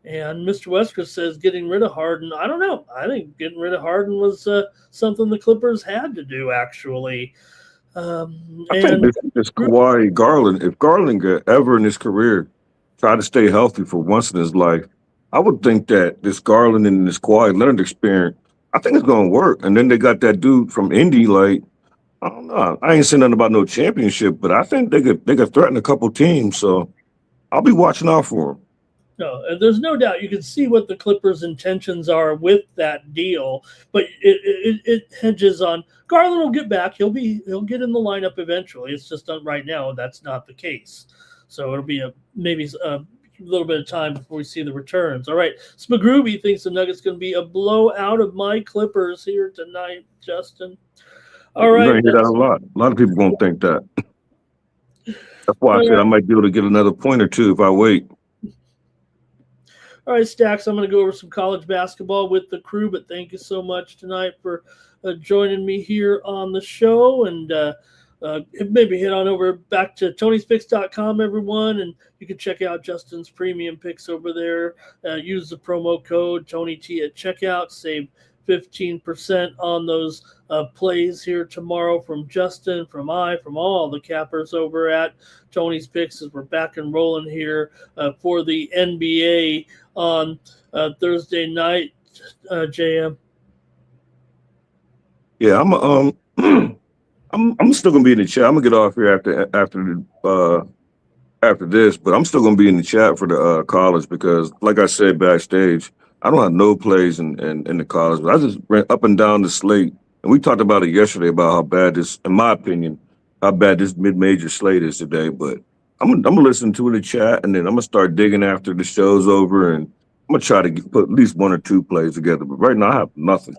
And Mr. Wesker says getting rid of Harden. I don't know. I think getting rid of Harden was something the Clippers had to do, actually. I think this Kawhi Garland, if Garland could ever in his career try to stay healthy for once in his life, I would think that this Garland and this Kawhi Leonard experience, I think it's going to work. And then they got that dude from Indy, like, I don't know. I ain't saying nothing about no championship, but I think they could threaten a couple teams. So I'll be watching out for them. No, there's no doubt you can see what the Clippers' intentions are with that deal, but it hinges on Garland will get back. He'll get in the lineup eventually. It's just right now that's not the case. So it'll be maybe a little bit of time before we see the returns. All right, Smagruby thinks the Nuggets going to be a blowout of my Clippers here tonight, Justin. All right, you're going to hear that a lot. A lot of people won't think that. That's why I said I might be able to get another point or two if I wait. All right, Stacks, I'm going to go over some college basketball with the crew, but thank you so much tonight for joining me here on the show. And maybe head on over back to Tony'sPicks.com, everyone, and you can check out Justin's premium picks over there. Use the promo code TonyT at checkout. Save 15% on those plays here tomorrow from Justin, from all the cappers over at Tony's Picks as we're back and rolling here for the NBA on Thursday night. JM. Yeah, I'm still gonna be in the chat. I'm gonna get off here after this, but I'm still gonna be in the chat for the college because, like I said backstage, I don't have no plays in the college, but I just ran up and down the slate. And we talked about it yesterday about how bad this, in my opinion, how bad this mid-major slate is today. But I'm gonna listen to the chat, and then I'm gonna start digging after the show's over, and I'm gonna try to put at least one or two plays together. But right now I have nothing.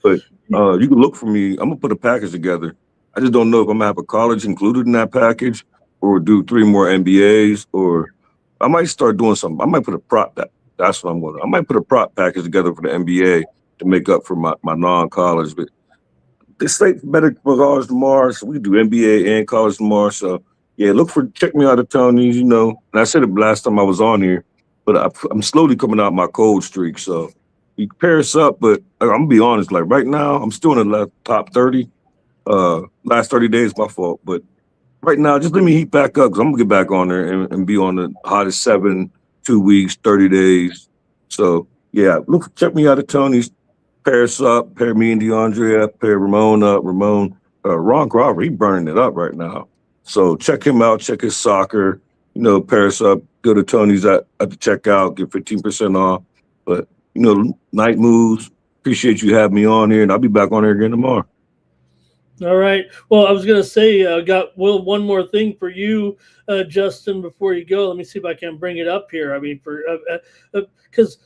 But you can look for me. I'm gonna put a package together. I just don't know if I'm gonna have a college included in that package, or do 3 more NBAs, or I might start doing something. I might put a prop. That's what I'm going to. I might put a prop package together for the NBA to make up for my non-college. But this slate's better for college tomorrow, so we can do NBA and college tomorrow. So yeah, check me out at Tony's. And I said it last time I was on here, but I'm slowly coming out my cold streak. So you pair us up, but I'm gonna be honest. Like right now, I'm still in the top 30. Last 30 days, my fault. But right now, just let me heat back up because I'm gonna get back on there and be on the hottest 7, 2 weeks, 30 days. So yeah, check me out at Tony's. Pair us up, pair me and DeAndre up, pair Ramon up. Ron Crawford, he burning it up right now. So check him out, check his soccer, pair us up, go to Tony's at the checkout, get 15% off. But night moves, appreciate you having me on here, and I'll be back on here again tomorrow. All right. Well, I was going to say, got one more thing for you, Justin, before you go. Let me see if I can bring it up here. I mean, because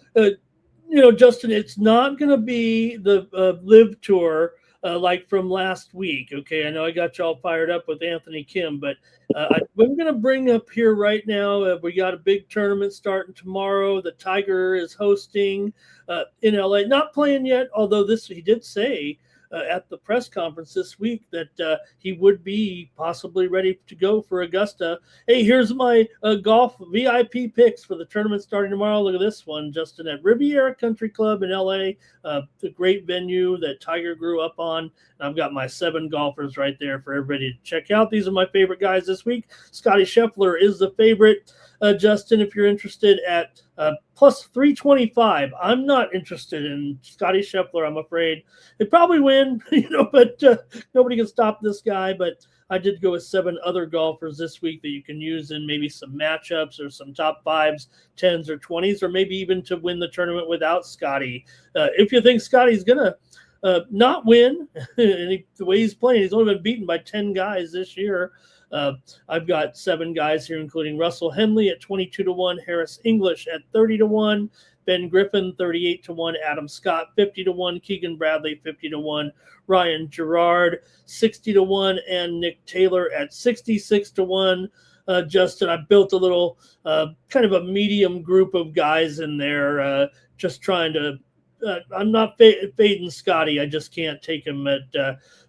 Justin, it's not going to be the Live Tour like from last week. Okay, I know I got you all fired up with Anthony Kim, but I'm going to bring up here right now. We got a big tournament starting tomorrow. The Tiger is hosting in LA. Not playing yet, although he did say at the press conference this week that he would be possibly ready to go for Augusta. Hey, here's my golf VIP picks for the tournament starting tomorrow. Look at this one, Justin, at Riviera Country Club in LA, the great venue that Tiger grew up on. And I've got my 7 golfers right there for everybody to check out. These are my favorite guys this week. Scotty Scheffler is the favorite. Justin, if you're interested at plus 325. I'm not interested in Scotty Scheffler, I'm afraid. He'd probably win, but nobody can stop this guy. But I did go with 7 other golfers this week that you can use in maybe some matchups or some top 5s, 10s, or 20s, or maybe even to win the tournament without Scotty. If you think Scotty's going to not win, and the way he's playing, he's only been beaten by 10 guys this year. I've got 7 guys here, including Russell Henley at 22-1, Harris English at 30-1, Ben Griffin 38-1, Adam Scott 50-1, Keegan Bradley 50-1, Ryan Gerard 60-1, and Nick Taylor at 66-1. Justin, I built a little kind of a medium group of guys in there, just trying to. I'm not fading Scotty. I just can't take him at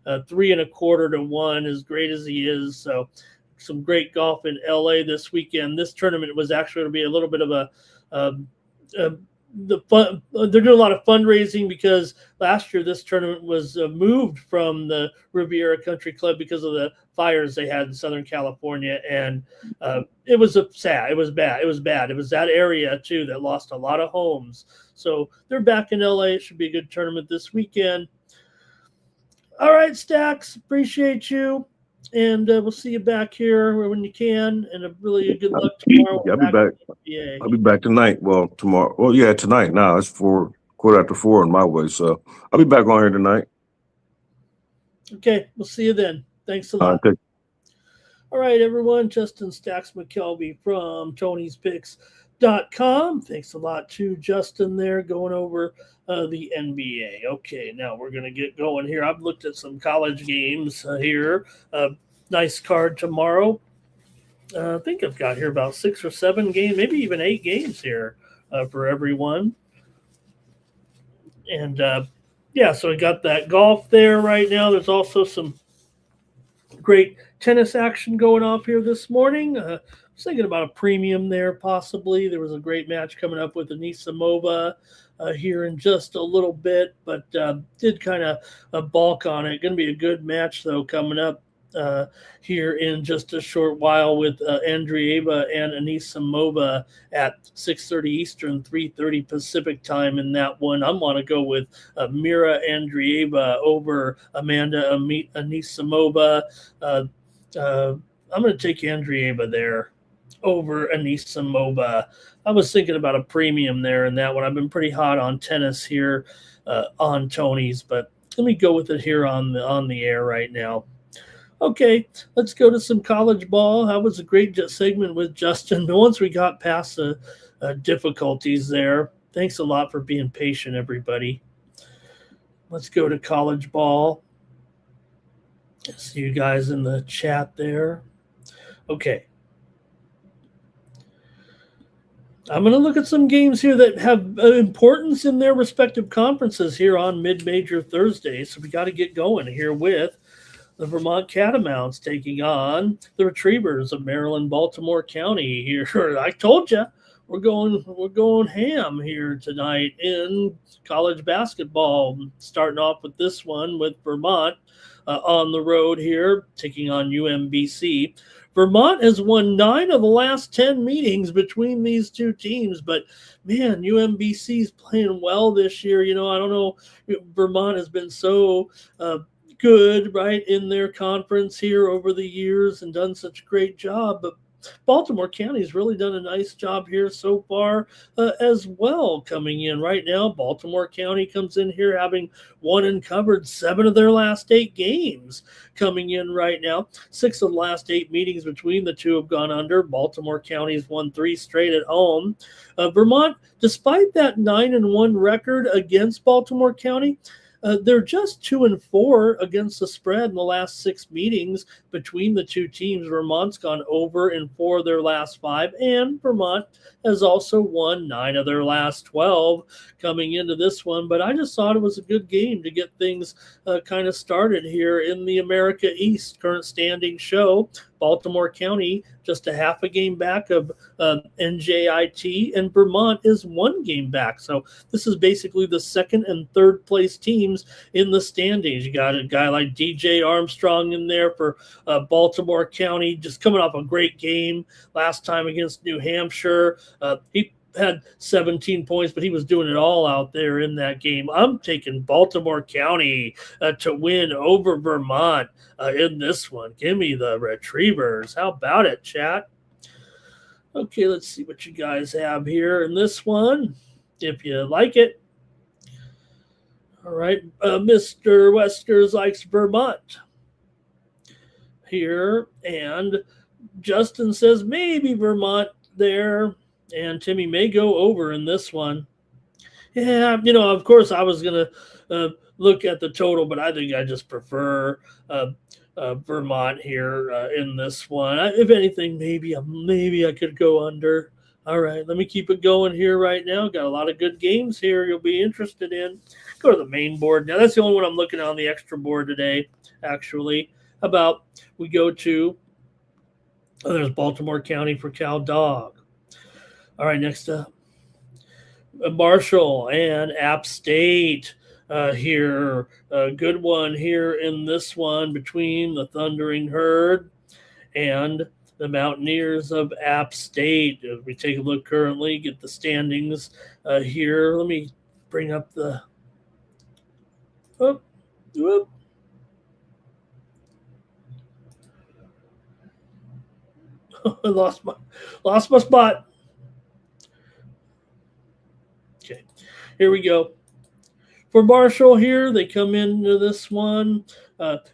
3.25 to 1, as great as he is. So, some great golf in LA this weekend. This tournament was actually going to be a little bit of the fun. They're doing a lot of fundraising because last year this tournament was moved from the Riviera Country Club because of the fires they had in Southern California, and it was sad. It was bad. It was bad. It was that area too that lost a lot of homes. So they're back in LA. It should be a good tournament this weekend. All right, Stacks, appreciate you. And we'll see you back here when you can. And a really good luck tomorrow. Yeah, I'll be back. I'll be back tonight. Well, tomorrow. Well, yeah, tonight. Now it's 4:15 on my way. So I'll be back on here tonight. Okay, we'll see you then. Thanks a lot. All right, everyone. Justin Stacks McKelvey from Tony'sPicks.com. Thanks a lot to Justin there going over the NBA. Okay, now we're going to get going here. I've looked at some college games here. Nice card tomorrow. I think I've got here about 6 or 7 games, maybe even 8 games here for everyone. And, so we got that golf there right now. There's also some great tennis action going off here this morning. I was thinking about a premium there possibly. There was a great match coming up with Anisimova here in just a little bit, but did kind of balk on it. Going to be a good match, though, coming up here in just a short while with Andreeva and Anisimova at 6:30 Eastern, 3:30 Pacific time in that one. I'm going to go with Mira Andreeva over Amanda Anisimova. I'm going to take Andreeva there over Anisimova. I was thinking about a premium there in that one. I've been pretty hot on tennis here on Tony's, but let me go with it here on the air right now. Okay, let's go to some college ball. That was a great segment with Justin. But once we got past the difficulties there, thanks a lot for being patient, everybody. Let's go to college ball. See you guys in the chat there. Okay. I'm going to look at some games here that have importance in their respective conferences here on Mid-Major Thursday. So we got to get going here with the Vermont Catamounts taking on the Retrievers of Maryland, Baltimore County here. I told you we're going ham here tonight in college basketball. Starting off with this one with Vermont on the road here, taking on UMBC. Vermont has won 9 of the last 10 meetings between these two teams, but man, UMBC's playing well this year. You know, I don't know, Vermont has been so good, right, in their conference here over the years and done such a great job, but Baltimore County's really done a nice job here so far as well coming in right now. Baltimore County comes in here having won and covered 7 of their last 8 games coming in right now. 6 of the last 8 meetings between the two have gone under. Baltimore County's won 3 straight at home. Vermont, despite that 9-1 record against Baltimore County, they're just 2-4 against the spread in the last 6 meetings between the two teams. Vermont's gone over in 4 of their last 5, and Vermont has also won 9 of their last 12 coming into this one. But I just thought it was a good game to get things kind of started here in the America East current standing show. Baltimore County just a half a game back of NJIT, and Vermont is 1 game back. So this is basically the 2nd and 3rd place teams in the standings. You got a guy like DJ Armstrong in there for Baltimore County, just coming off a great game last time against New Hampshire. He had 17 points, but he was doing it all out there in that game. I'm taking Baltimore County to win over Vermont in this one. Give me the Retrievers. How about it, chat? Okay, let's see what you guys have here in this one, if you like it. All right, Mr. Westers likes Vermont here, and Justin says maybe Vermont there. And Timmy may go over in this one. Yeah, of course I was going to look at the total, but I think I just prefer Vermont here in this one. If anything, maybe I could go under. All right, let me keep it going here right now. Got a lot of good games here you'll be interested in. Go to the main board. Now, that's the only one I'm looking at on the extra board today, actually. We go to, there's Baltimore County for Cal Dog. All right, next up. Marshall and App State here. A good one here in this one between the Thundering Herd and the Mountaineers of App State. As we take a look currently, get the standings here. Let me bring up the. Whoop. I lost my spot. Okay, here we go. For Marshall here, they come into this one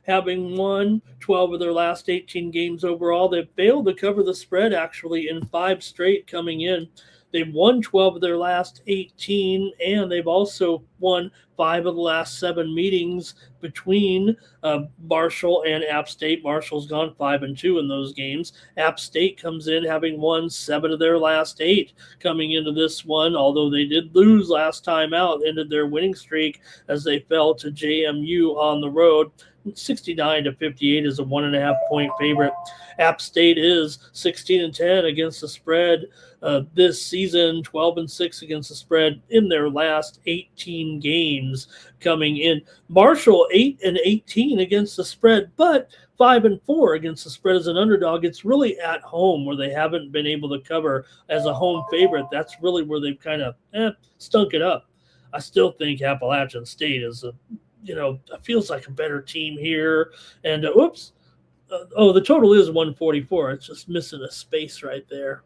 having won 12 of their last 18 games overall. They've failed to cover the spread actually in 5 straight coming in. They've won 12 of their last 18, and they've also won 5 of the last 7 meetings between Marshall and App State. Marshall's gone 5-2 in those games. App State comes in having won 7 of their last 8 coming into this one, although they did lose last time out, ended their winning streak as they fell to JMU on the road. 69-58 is a 1.5 point favorite. App State is 16-10 against the spread this season, 12-6 against the spread in their last 18 games coming in. Marshall 8-18 against the spread, but 5-4 against the spread as an underdog. It's really at home where they haven't been able to cover as a home favorite. That's really where they've kind of stunk it up. I still think Appalachian State is feels like a better team here. And the total is 144. It's just missing a space right there.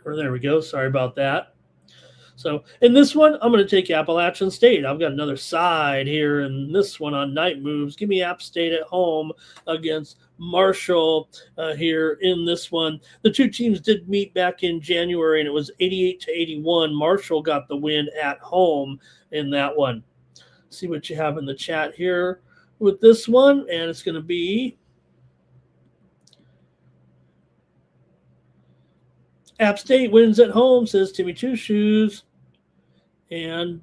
There we go. Sorry about that. So in this one, I'm going to take Appalachian State. I've got another side here in this one on Night Moves. Give me App State at home against Marshall here in this one. The two teams did meet back in January, and it was 88-81. Marshall got the win at home in that one. See what you have in the chat here with this one, and it's going to be App State wins at home, says Timmy Two Shoes. And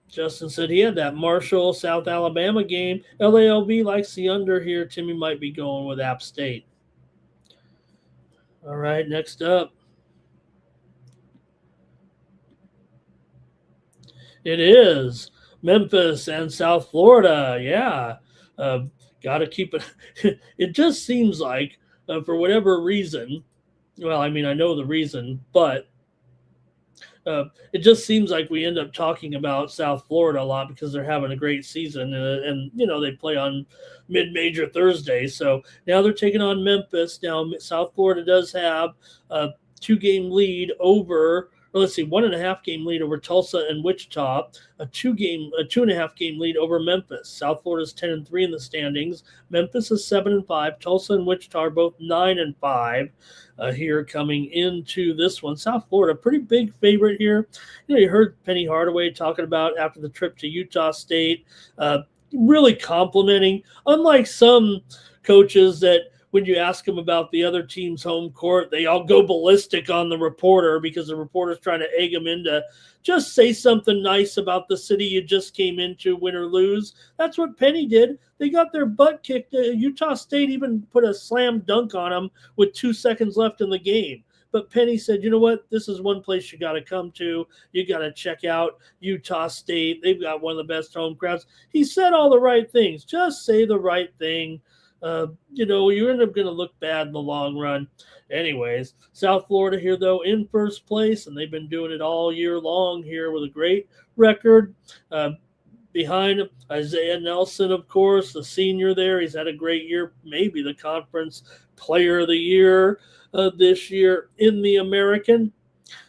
Justin said he had that Marshall, South Alabama game. LALB likes the under here. Timmy might be going with App State. All right, next up. It is Memphis and South Florida. Yeah, got to keep it. It just seems like, for whatever reason, well, I mean, I know the reason, but it just seems like we end up talking about South Florida a lot because they're having a great season, and they play on mid-major Thursday. So now they're taking on Memphis. Now South Florida does have a 2-game lead over. Let's see, 1.5 game lead over Tulsa and Wichita, a 2.5 game lead over Memphis. South Florida's 10-3 in the standings. Memphis is 7-5. Tulsa and Wichita are both 9-5 here coming into this one. South Florida, pretty big favorite here. You heard Penny Hardaway talking about after the trip to Utah State, really complimenting, unlike some coaches that when you ask them about the other team's home court, they all go ballistic on the reporter because the reporter's trying to egg them into just say something nice about the city you just came into, win or lose. That's what Penny did. They got their butt kicked. Utah State even put a slam dunk on them with 2 seconds left in the game. But Penny said, you know what? This is one place you got to come to. You got to check out Utah State. They've got one of the best home crowds. He said all the right things. Just say the right thing. You end up going to look bad in the long run. Anyways, South Florida here, though, in first place, and they've been doing it all year long here with a great record. Behind Isaiah Nelson, of course, the senior there. He's had a great year, maybe the conference player of the year this year in the American.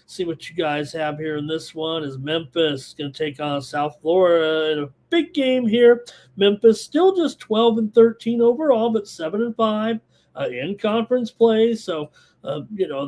See what you guys have here in this one is Memphis going to take on South Florida in a big game here. Memphis still just 12-13 overall, but 7-5 in conference play. So,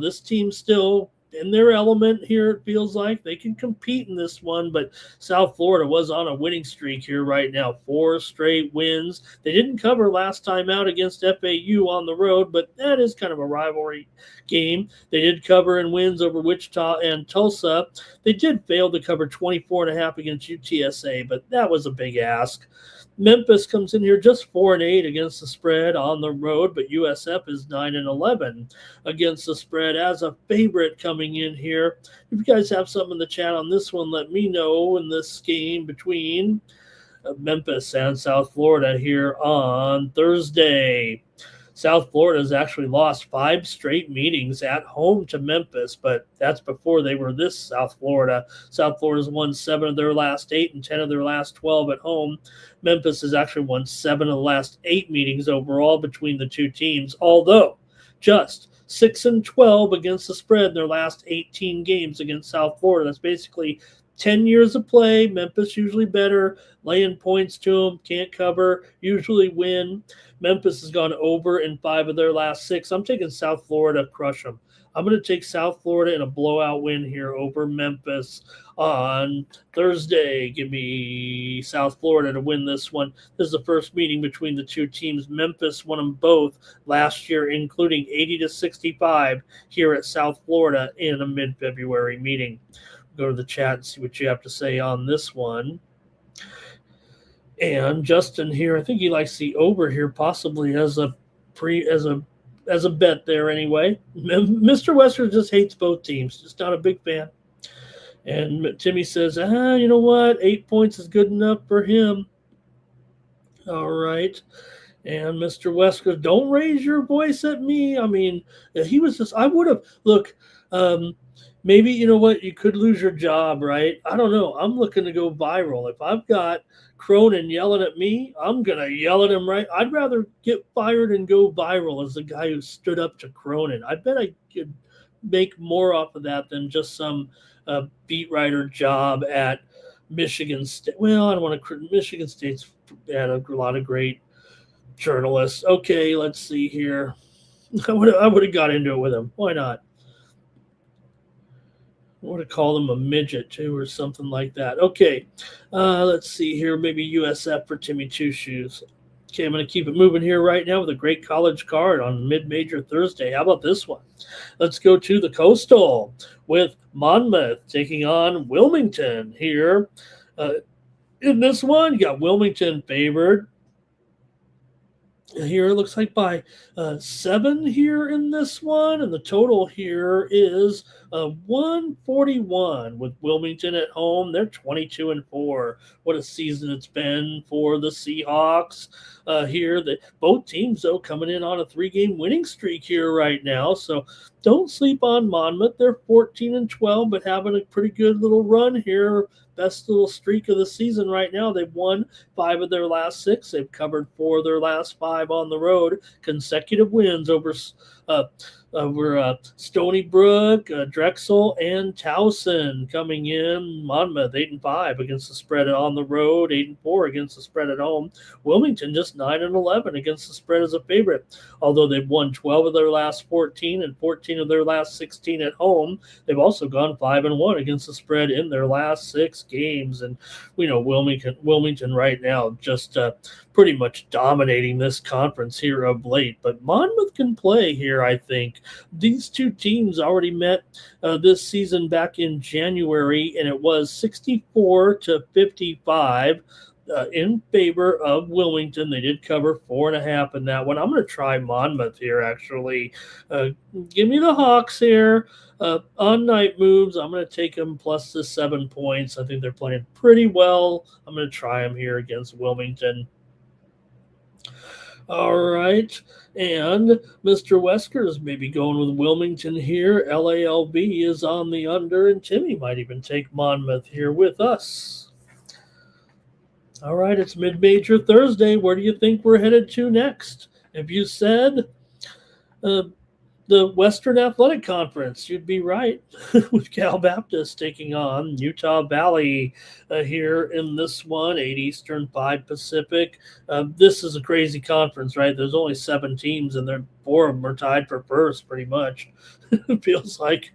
this team still in their element here. It feels like they can compete in this one, but South Florida was on a winning streak here right now. 4 straight wins. They didn't cover last time out against FAU on the road, but that is kind of a rivalry game. They did cover in wins over Wichita and Tulsa. They did fail to cover 24.5 against UTSA, but that was a big ask. Memphis comes in here just 4-8 against the spread on the road, but USF is 9-11 against the spread as a favorite coming in here. If you guys have something in the chat on this one, let me know in this game between Memphis and South Florida here on Thursday. South Florida has actually lost 5 straight meetings at home to Memphis, but that's before they were this South Florida. South Florida's won 7 of their last 8 and 10 of their last 12 at home. Memphis has actually won 7 of the last 8 meetings overall between the two teams, although just 6-12 against the spread in their last 18 games against South Florida. That's basically 10 years of play. Memphis usually better, laying points to them, can't cover, usually win. Memphis has gone over in 5 of their last 6. I'm taking South Florida to crush them. I'm going to take South Florida in a blowout win here over Memphis on Thursday. Give me South Florida to win this one. This is the first meeting between the two teams. Memphis won them both last year, including 80-65 here at South Florida in a mid-February meeting. Go to the chat and see what you have to say on this one. And Justin here, I think he likes the over here, possibly as a bet there anyway. Mr. Wesker just hates both teams, just not a big fan. And Timmy says, you know what? 8 points is good enough for him. All right. And Mr. Wesker, don't raise your voice at me. I mean, he was just, I would have, look, maybe, you know what, you could lose your job, right? I don't know. I'm looking to go viral. If I've got Cronin yelling at me, I'm going to yell at him, right? I'd rather get fired and go viral as the guy who stood up to Cronin. I bet I could make more off of that than just some beat writer job at Michigan State. Well, I don't want to – Michigan State's had a lot of great journalists. Okay, let's see here. I would have got into it with him. Why not? I want to call him a midget too or something like that. Okay, let's see here. Maybe USF for Timmy Two Shoes. Okay, I'm going to keep it moving here right now with a great college card on mid-major Thursday. How about this one? Let's go to the Coastal with Monmouth taking on Wilmington here. In this one, you got Wilmington favored. Here it looks like by 7 here in this one, and the total here is 141 with Wilmington at home. They're 22-4. What a season it's been for the Seahawks here. Both teams, though, coming in on a 3-game winning streak here right now, so don't sleep on Monmouth. They're 14-12, but having a pretty good little run here. Best little streak of the season right now. They've won 5 of their last 6. They've covered 4 of their last 5 on the road. Consecutive wins over Stony Brook, Drexel, and Towson coming in. Monmouth 8-5 against the spread on the road, 8-4 against the spread at home. Wilmington just 9-11 against the spread as a favorite. Although they've won 12 of their last 14 and 14 of their last 16 at home, they've also gone 5-1 against the spread in their last 6 games. And we know Wilmington right now just pretty much dominating this conference here of late. But Monmouth can play here, I think. These two teams already met this season back in January, and it was 64-55 in favor of Wilmington. They did cover 4.5 in that one. I'm going to try Monmouth here, actually. Give me the Hawks here. On night moves, I'm going to take them plus the 7 points. I think they're playing pretty well. I'm going to try them here against Wilmington. All right, and Mr. Wesker is maybe going with Wilmington here. LALB is on the under, and Timmy might even take Monmouth here with us. All right, it's mid-major Thursday. Where do you think we're headed to next? If you said the Western Athletic Conference, you'd be right, with Cal Baptist taking on Utah Valley here in this one, 8 Eastern, 5 Pacific. This is a crazy conference, right? There's only 7 teams, and 4 of them are tied for first, pretty much. It feels like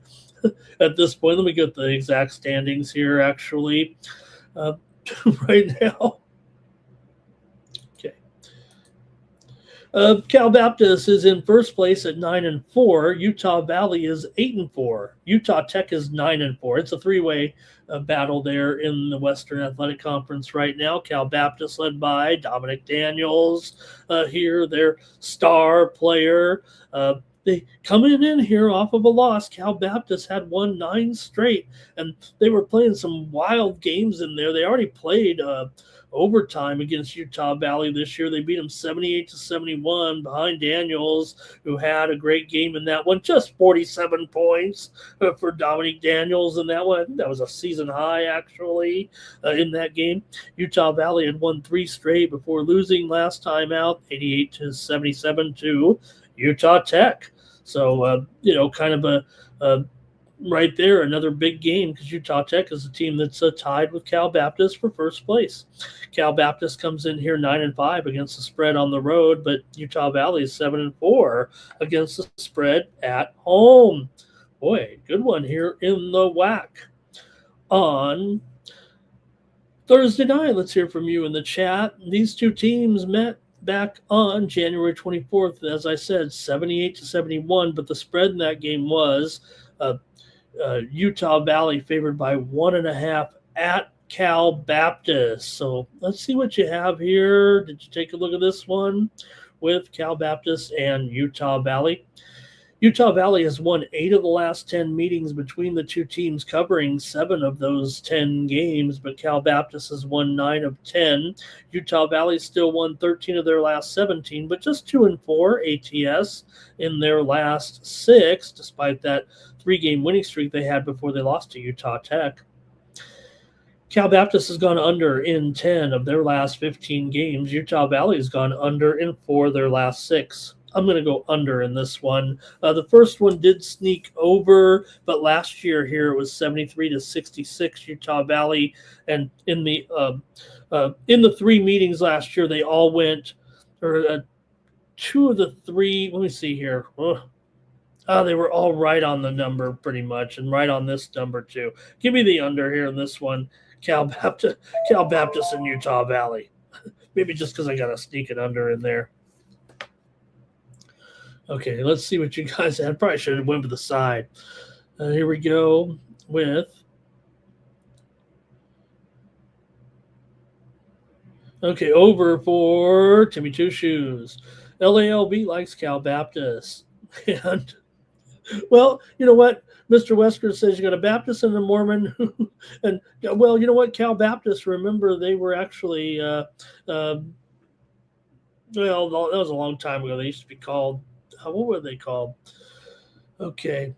at this point. Let me get the exact standings here, actually, right now. Okay. Cal Baptist is in first place at 9-4. Utah Valley is 8-4. Utah Tech is 9-4. It's a three-way battle there in the Western Athletic Conference right now. Cal Baptist led by Dominic Daniels here, their star player. They coming in here off of a loss. Cal Baptist had won 9 straight, and they were playing some wild games in there. They already played overtime against Utah Valley this year. They beat them 78-71 behind Daniels, who had a great game in that one. Just 47 points for Dominic Daniels in that one. I think that was a season high, actually, in that game. Utah Valley had won 3 straight before losing last time out, 88-77 to Utah Tech. So, kind of a right there, another big game, because Utah Tech is a team that's tied with Cal Baptist for first place. Cal Baptist comes in here 9-5 against the spread on the road, but Utah Valley is 7-4 against the spread at home. Boy, good one here in the WAC. On Thursday night, let's hear from you in the chat. These two teams met back on January 24th, as I said, 78-71, but the spread in that game was Utah Valley favored by 1.5 at Cal Baptist. So let's see what you have here. Did you take a look at this one with Cal Baptist and Utah Valley? Utah Valley has won 8 of the last 10 meetings between the two teams, covering 7 of those 10 games, but Cal Baptist has won 9 of 10. Utah Valley still won 13 of their last 17, but just 2-4 ATS in their last 6, despite that 3-game winning streak they had before they lost to Utah Tech. Cal Baptist has gone under in 10 of their last 15 games. Utah Valley has gone under in 4 of their last 6. I'm going to go under in this one. The first one did sneak over, but last year here it was 73-66 Utah Valley. And in the 3 meetings last year, they all went, or 2 of the 3. Let me see here. They were all right on the number pretty much, and right on this number too. Give me the under here in this one. Cal Baptist and Utah Valley. Maybe just because I got to sneak it under in there. Okay, let's see what you guys had. Probably should have went to the side. Here we go with over for Timmy Two Shoes. LALB likes Cal Baptist. And, well, you know what? Mr. Wesker says you got a Baptist and a Mormon. And, well, you know what? Cal Baptist, remember, they were actually, well, that was a long time ago. They used to be called, what were they called? Okay.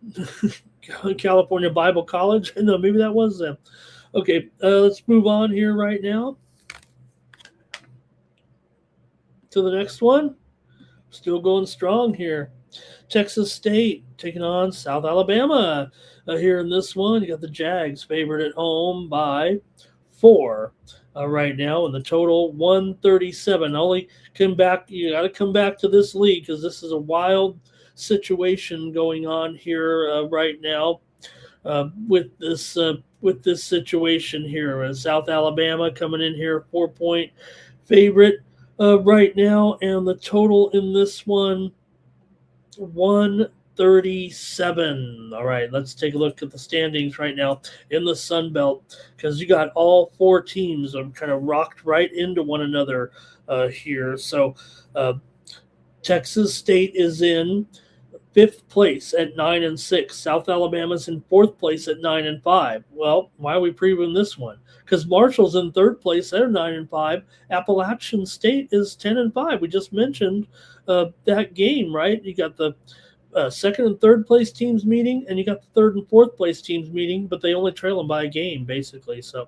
California Bible College. No, maybe that was them. Okay, let's move on here right now to the next one. Still going strong here. Texas State taking on South Alabama. Here in this one, you got the Jags favored at home by 4 right now, and the total 137. Only come back. You got to come back to this league because this is a wild situation going on here right now with this situation here. South Alabama coming in here 4-point favorite right now, and the total in this one 137. All right, let's take a look at the standings right now in the Sun Belt, because you got all 4 teams kind of rocked right into one another here. So Texas State is in 5th place at 9-6. South Alabama's in 4th place at 9-5. Well, why are we previewing this one? Because Marshall's in 3rd place. They're 9-5. Appalachian State is 10-5. We just mentioned that game, right? You got the 2nd and 3rd place teams meeting, and you got the 3rd and 4th place teams meeting, but they only trail them by a game, basically. So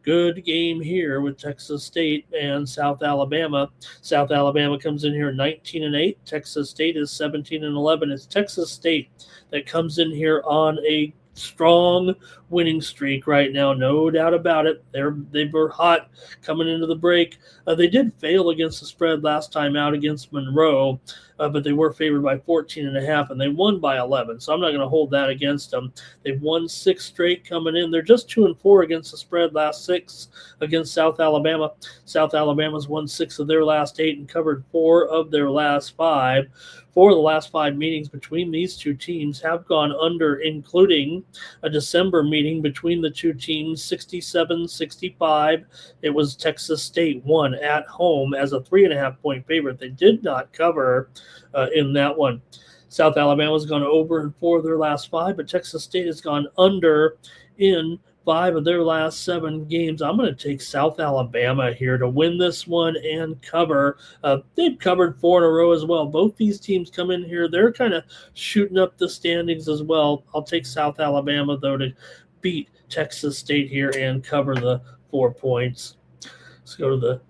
good game here with Texas State and South Alabama. South Alabama comes in here 19-8. Texas State is 17-11. It's Texas State that comes in here on a strong winning streak right now, no doubt about it. They were hot coming into the break. They did fail against the spread last time out against Monroe, but they were favored by 14.5, and they won by 11. So I'm not going to hold that against them. They've won 6 straight coming in. They're just 2-4 against the spread last 6 against South Alabama. South Alabama's won 6 of their last 8 and covered 4 of their last 5. 4 of the last 5 meetings between these two teams have gone under, including a December meeting between the two teams, 67-65. It was Texas State won at home as a 3.5-point favorite. They did not cover in that one. South Alabama's gone over in 4 of their last 5, but Texas State has gone under in 5 of their last 7 games. I'm going to take South Alabama here to win this one and cover. They've covered 4 in a row as well. Both these teams come in here. They're kind of shooting up the standings as well. I'll take South Alabama, though, to beat Texas State here and cover the 4 points. Let's go to the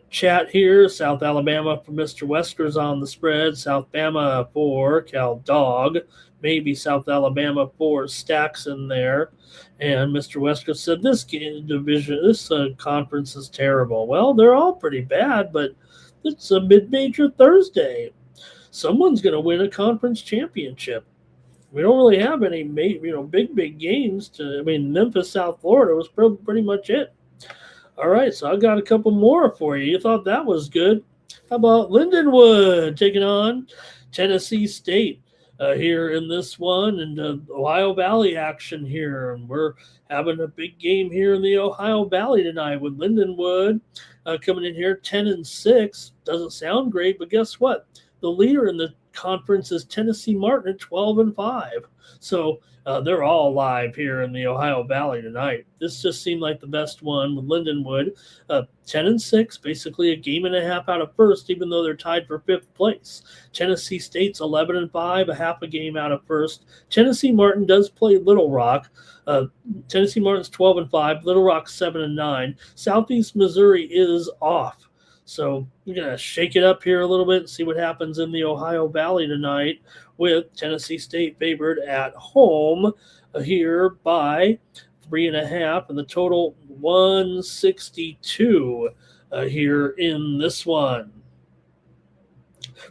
chat here. South Alabama for Mr. Wesker's on the spread. South Bama for Cal Dog. Maybe South Alabama for Stacks in there. And Mr. Wesker said this conference is terrible. Well, they're all pretty bad, but it's a mid-major Thursday. Someone's going to win a conference championship. We don't really have any big games. Memphis, South Florida was pretty much it. All right, so I got a couple more for you. You thought that was good. How about Lindenwood taking on Tennessee State? Here in this one, and Ohio Valley action here. And we're having a big game here in the Ohio Valley tonight with Lindenwood coming in here 10-6. Doesn't sound great, but guess what? The leader in the conference is Tennessee Martin at 12-5. So they're all live here in the Ohio Valley tonight. This just seemed like the best one with Lindenwood. 10-6, basically a game and a half out of first, even though they're tied for 5th place. Tennessee State's 11-5, a half a game out of first. Tennessee Martin does play Little Rock. Tennessee Martin's 12-5, Little Rock 7-9. Southeast Missouri is off. So we're going to shake it up here a little bit and see what happens in the Ohio Valley tonight with Tennessee State favored at home here by 3.5, and the total 162 here in this one.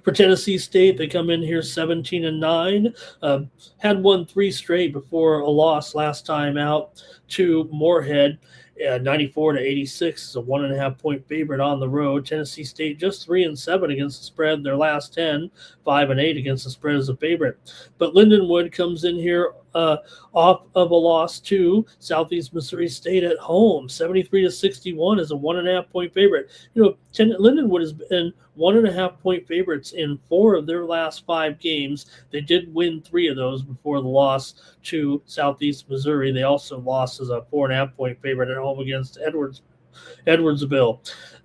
For Tennessee State, they come in here 17-9. Had won 3 straight before a loss last time out to Moorhead. 94-86 is a 1.5-point favorite on the road. Tennessee State just 3-7 against the spread. Their last 10, 5-8 against the spread as a favorite. But Lindenwood comes in here off of a loss to Southeast Missouri State at home. 73-61 is a 1.5-point favorite. Lindenwood has been 1.5-point favorites in 4 of their last 5 games. They did win 3 of those before the loss to Southeast Missouri. They also lost as a 4.5-point favorite at home against Edwardsville.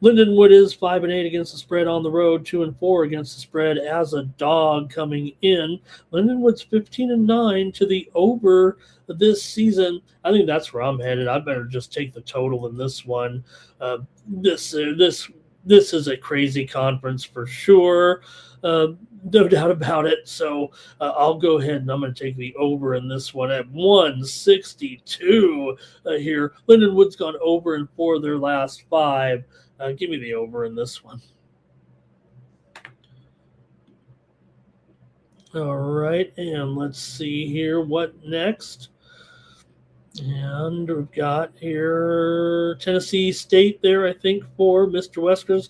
Lindenwood is 5-8 against the spread on the road, 2-4 against the spread as a dog coming in. Lindenwood's 15-9 to the over this season. I think that's where I'm headed. I better just take the total in this one. This is a crazy conference for sure. No doubt about it. So I'll go ahead and I'm going to take the over in this one at 162 here. Lindenwood's gone over in 4 of their last 5. Give me the over in this one. All right, and let's see here what next. And we've got here Tennessee State there, I think, for Mr. Wesker's.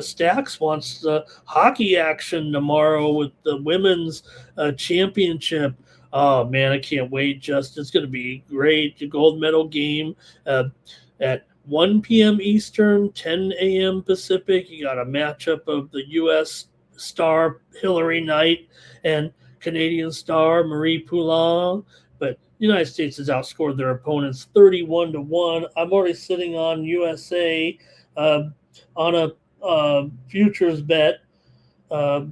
Stacks wants the hockey action tomorrow with the women's championship. Oh, man, I can't wait. It's going to be great. The gold medal game at 1 p.m. Eastern, 10 a.m. Pacific. You got a matchup of the U.S. star Hillary Knight and Canadian star Marie Poulin. But the United States has outscored their opponents 31-1. I'm already sitting on USA on a futures bet at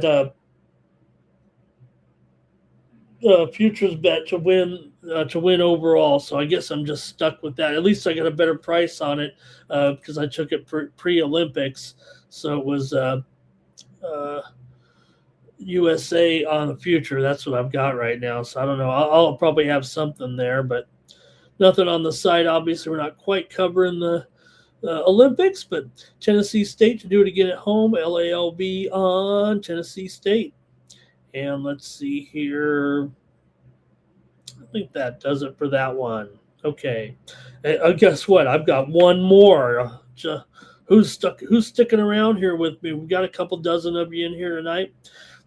a futures bet to win overall. So I guess I'm just stuck with that. At least I got a better price on it because I took it pre-Olympics. So it was USA on the future. That's what I've got right now. So I don't know. I'll probably have something there, but nothing on the site. Obviously, we're not quite covering the Olympics, but Tennessee State to do it again at home. LALB on Tennessee State. And let's see here. I think that does it for that one. Okay. Guess what? I've got one more. Who's sticking around here with me? We've got a couple dozen of you in here tonight.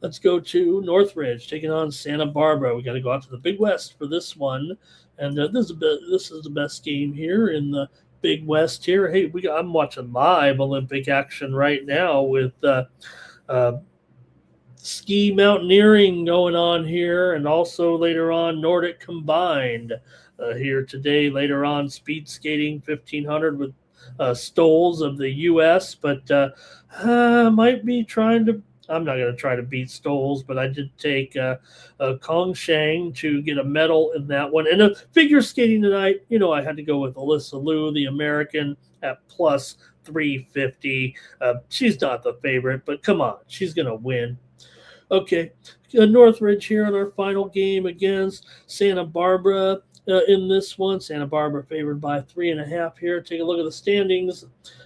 Let's go to Northridge taking on Santa Barbara. We got to go out to the Big West for this one, and this is the best game here in the Big West here. Hey, I'm watching live Olympic action right now with ski mountaineering going on here, and also later on Nordic combined here today. Later on, speed skating 1500 with Stoles of the U.S., but might be trying to. I'm not going to try to beat Stoles, but I did take Kong Shang to get a medal in that one. And figure skating tonight, I had to go with Alyssa Liu, the American, at plus 350. She's not the favorite, but come on, she's going to win. Okay, Northridge here in our final game against Santa Barbara. In this one, Santa Barbara favored by 3.5 here. Take a look at the standings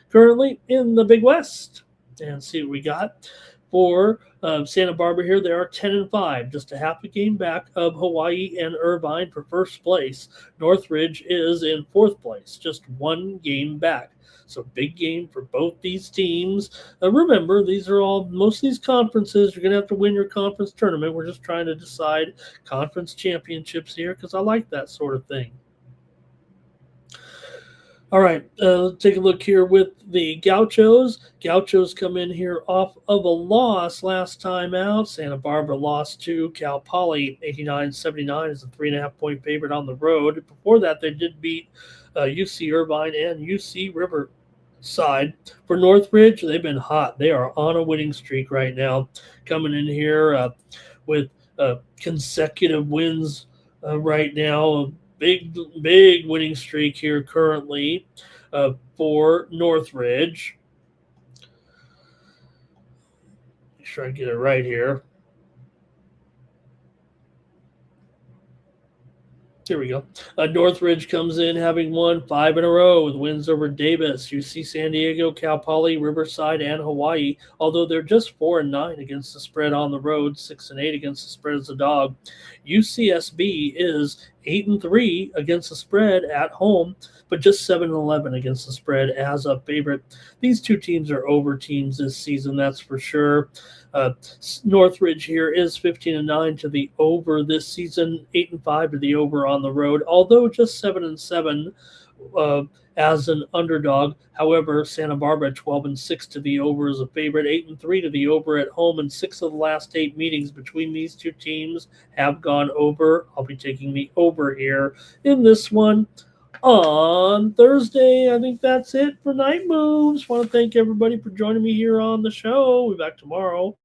currently in the Big West and see what we got. For Santa Barbara here, they are 10-5, just a half a game back of Hawaii and Irvine for first place. Northridge is in fourth place, just one game back. So big game for both these teams. Remember, most of these conferences, you're going to have to win your conference tournament. We're just trying to decide conference championships here because I like that sort of thing. All right, let's take a look here with the Gauchos. Gauchos come in here off of a loss last time out. Santa Barbara lost to Cal Poly 89-79 as a 3.5-point favorite on the road. Before that, they did beat UC Irvine and UC Riverside. For Northridge, they've been hot. They are on a winning streak right now, coming in here with consecutive wins right now. Big winning streak here currently for Northridge. Make sure I get it right here. Here we go. Northridge comes in having won 5 in a row with wins over Davis, UC San Diego, Cal Poly, Riverside, and Hawaii. Although they're just 4-9 against the spread on the road, 6-8 against the spread as a dog. UCSB is 8-3 against the spread at home, but just 7-11 against the spread as a favorite. These two teams are over teams this season, that's for sure. Northridge here is 15-9 to the over this season, 8-5 to the over on the road, although just 7-7 as an underdog. However, Santa Barbara 12-6 to the over as a favorite, 8-3 to the over at home, and 6 of the last 8 meetings between these two teams have gone over. I'll be taking the over here in this one on Thursday. I think that's it for Night Moves. Want to thank everybody for joining me here on the show. We'll be back tomorrow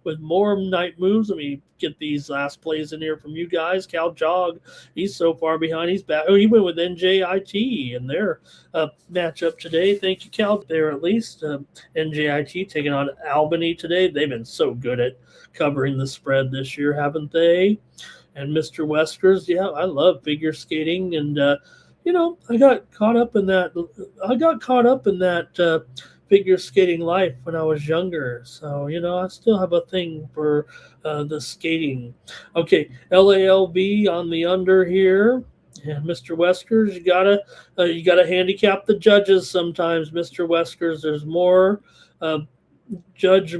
with more Night Moves. Let me get these last plays in here from you guys. Cal Jog, he's so far behind. He's back. Oh, he went with NJIT in their matchup today. Thank you, Cal, there at least. NJIT taking on Albany today. They've been so good at covering the spread this year, haven't they? And Mr. Weskers, yeah, I love figure skating. And, I got caught up in that. Figure skating life when I was younger. So, I still have a thing for the skating. Okay, LALB on the under here. And Mr. Weskers, you gotta handicap the judges sometimes, Mr. Weskers. There's more judge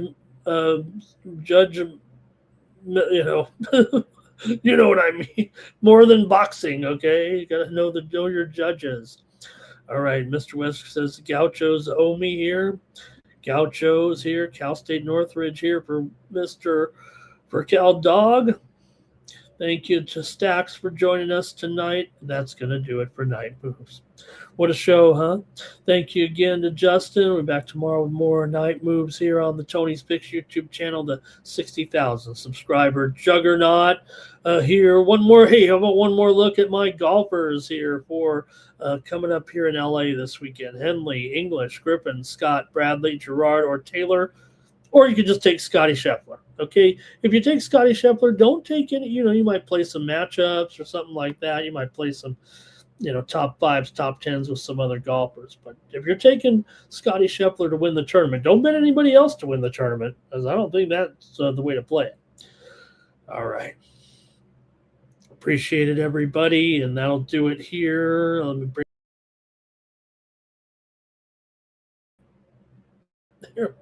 you know what I mean. More than boxing, okay? You gotta know your judges. All right, Mr. Wesker says Gauchos owe me here. Gauchos here, Cal State Northridge here for Cal Dog. Thank you to Stacks for joining us tonight. That's going to do it for Night Moves. What a show, huh? Thank you again to Justin. We'll be back tomorrow with more Night Moves here on the Tony's Picks YouTube channel, the 60,000 subscriber juggernaut here. How about one more look at my golfers here for coming up here in LA this weekend? Henley, English, Griffin, Scott, Bradley, Gerard, or Taylor, Or you could just take Scotty Scheffler. Okay, if you take Scotty Scheffler, don't take any. You might play some matchups or something like that. You might play some, top fives, top tens with some other golfers. But if you're taking Scotty Scheffler to win the tournament, don't bet anybody else to win the tournament, because I don't think that's the way to play it. All right. Appreciate it, everybody, and that'll do it here. Let me bring. There we go.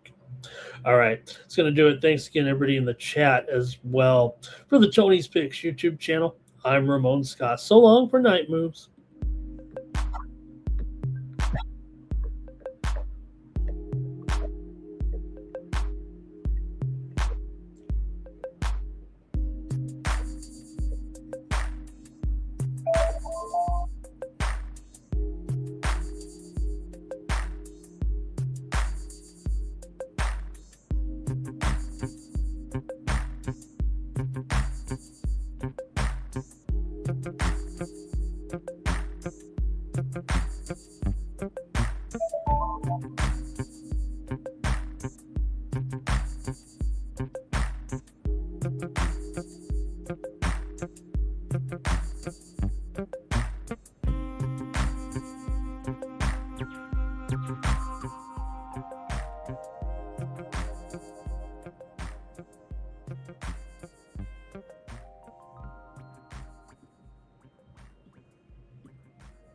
All right, it's going to do it. Thanks again, everybody in the chat as well. For the Tony's Picks YouTube channel, I'm Ramon Scott. So long for Night Moves.